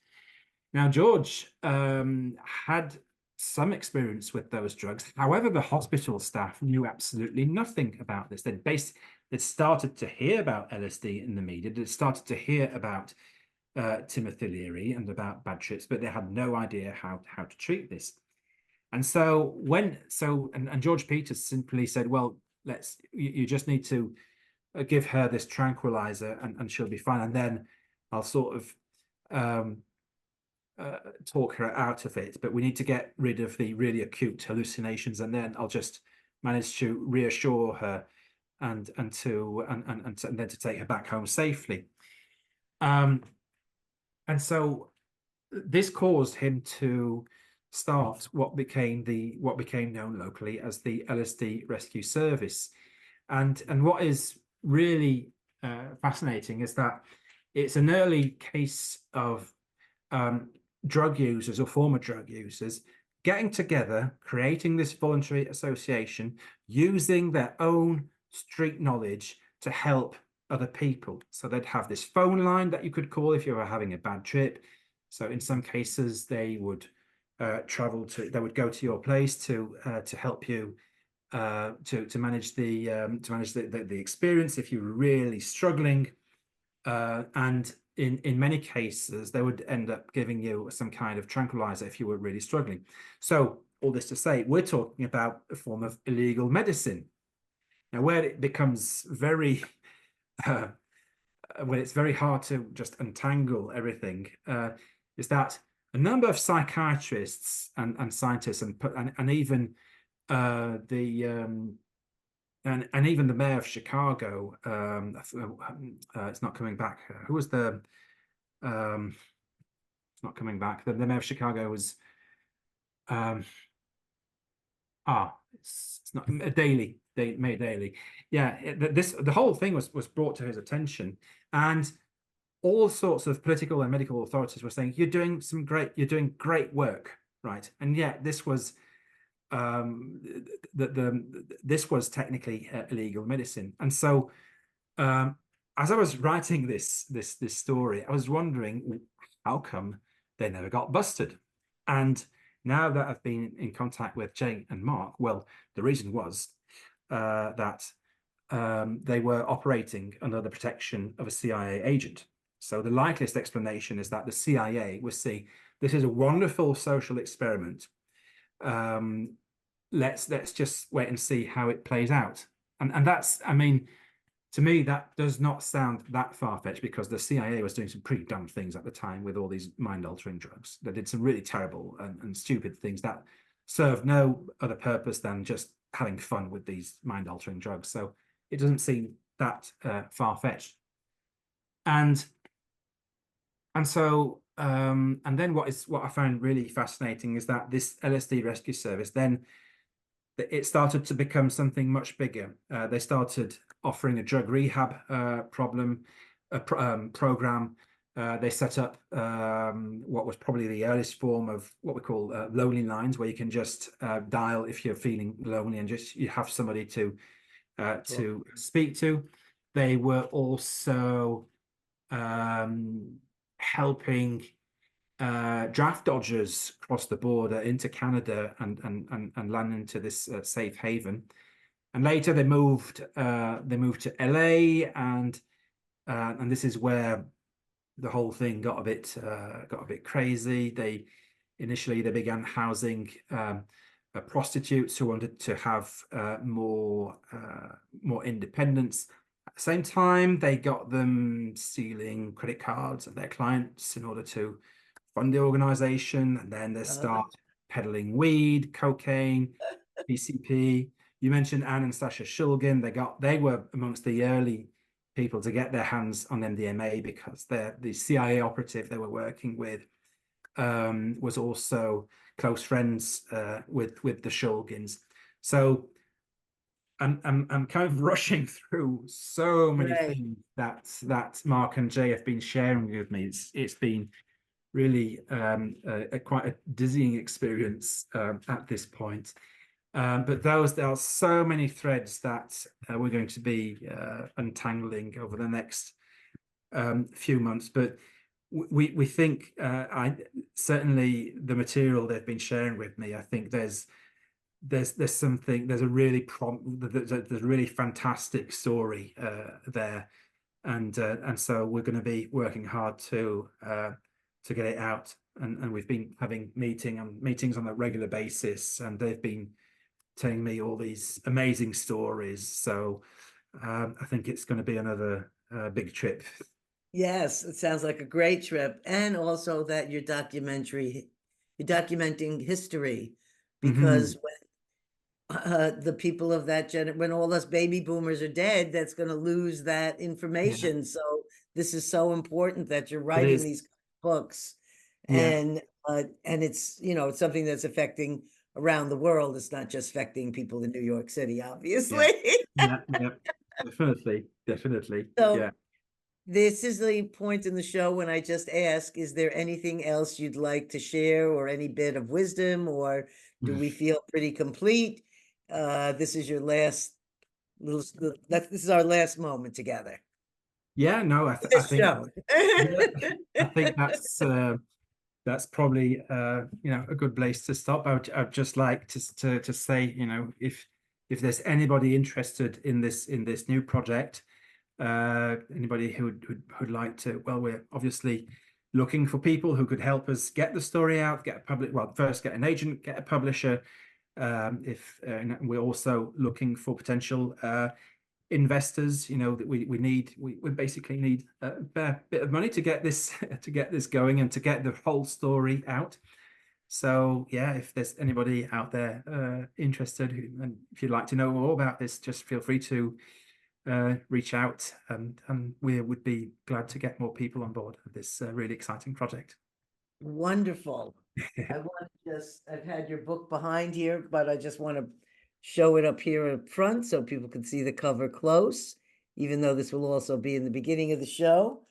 [SPEAKER 2] Now, George had some experience with those drugs. However, the hospital staff knew absolutely nothing about this. They'd started to hear about LSD in the media. They'd started to hear about Timothy Leary and about bad trips, but they had no idea how to treat this. And so George Peters simply said, well, you just need to give her this tranquilizer and she'll be fine, and then I'll sort of talk her out of it, but we need to get rid of the really acute hallucinations, and then I'll just manage to reassure her and then to take her back home safely. And so this caused him to start what became known locally as the LSD Rescue Service. And what is really fascinating is that it's an early case of drug users or former drug users getting together, creating this voluntary association, using their own street knowledge to help other people. So they'd have this phone line that you could call if you were having a bad trip. So in some cases, they would go to your place to help you to manage the experience if you were really struggling. And in many cases, they would end up giving you some kind of tranquilizer if you were really struggling. So all this to say, we're talking about a form of illegal medicine. Now, where it becomes very, when it's very hard to just untangle everything, is that a number of psychiatrists and scientists and even and even the mayor of Chicago, it's not coming back. Who was the? It's not coming back. The mayor of Chicago was. It's not Mayor Daley. Yeah, the whole thing was brought to his attention, and all sorts of political and medical authorities were saying, you're doing great work, right? And yet this was this was technically illegal medicine. And so as I was writing this story, I was wondering how come they never got busted. And now that I've been in contact with Jay and Mark, well, the reason was that they were operating under the protection of a CIA agent. So the likeliest explanation is that the CIA was saying, this is a wonderful social experiment. Let's just wait and see how it plays out. And that's, I mean, to me, that does not sound that far-fetched, because the CIA was doing some pretty dumb things at the time with all these mind-altering drugs. They did some really terrible and stupid things that served no other purpose than just having fun with these mind-altering drugs. So it doesn't seem that far-fetched. And so and then what I found really fascinating is that this LSD Rescue Service, then it started to become something much bigger. They started offering a drug rehab program. They set up what was probably the earliest form of what we call lonely lines, where you can just dial if you're feeling lonely, and just you have somebody to speak to. They were also helping draft dodgers cross the border into Canada and land into this safe haven. And later they moved to LA, and this is where the whole thing got a bit crazy. They initially began housing prostitutes who wanted to have more independence. At the same time, they got them stealing credit cards of their clients in order to fund the organization, and then they start peddling weed, cocaine, PCP. You mentioned Anne and Sasha Shulgin. They were amongst the early people to get their hands on MDMA, because the CIA operative they were working with was also close friends with the Shulgins. So I'm kind of rushing through so many things that Mark and Jay have been sharing with me. It's been really quite a dizzying experience at this point. But there are so many threads that we're going to be untangling over the next few months. But we think, certainly the material they've been sharing with me, I think there's a really fantastic story there, and so we're going to be working hard to get it out, and we've been having meetings on a regular basis, and they've been telling me all these amazing stories. So I think it's going to be another big trip.
[SPEAKER 1] Yes, it sounds like a great trip, and also that you're documenting history, because when the people of that when all us baby boomers are dead, that's going to lose that information. So this is so important that you're writing these books, and it's it's something that's affecting around the world. It's not just affecting people in New York City, obviously.
[SPEAKER 2] Yeah, definitely.
[SPEAKER 1] So this is the point in the show when I just ask, is there anything else you'd like to share, or any bit of wisdom, or do we feel pretty complete? This is your last this is our last moment together.
[SPEAKER 2] Yeah, no, I think I think that's probably a good place to stop. I'd just like to say, if there's anybody interested in this new project, Anybody who'd like to, well, we're obviously looking for people who could help us get the story out, get a public, well, first get an agent, get a publisher. If we're also looking for potential investors, you know, that we basically need a bit of money to get this to get this going and to get the whole story out. So yeah, if there's anybody out there interested, and if you'd like to know more about this, just feel free to reach out, and we would be glad to get more people on board with this really exciting project.
[SPEAKER 1] Wonderful. I want to just, I've had your book behind here, but I just want to show it up here up front so people can see the cover close, even though this will also be in the beginning of the show.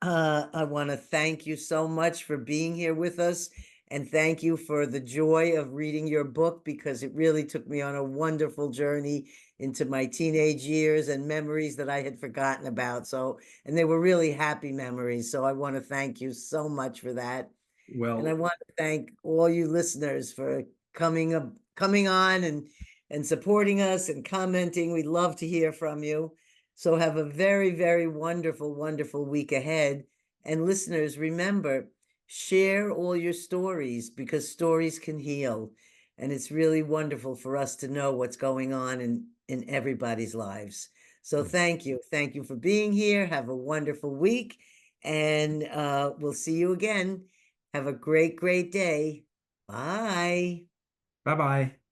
[SPEAKER 1] I want to thank you so much for being here with us, and thank you for the joy of reading your book, because it really took me on a wonderful journey into my teenage years and memories that I had forgotten about. So, and they were really happy memories. So I want to thank you so much for that. And I
[SPEAKER 2] Well,
[SPEAKER 1] want to thank all you listeners for coming on and supporting us and commenting. We'd love to hear from you. So have a very, very wonderful, wonderful week ahead. And listeners, remember, share all your stories, because stories can heal. And it's really wonderful for us to know what's going on in everybody's lives. So thank you. Thank you for being here. Have a wonderful week. And we'll see you again. Have a great, great day. Bye.
[SPEAKER 2] bye-bye.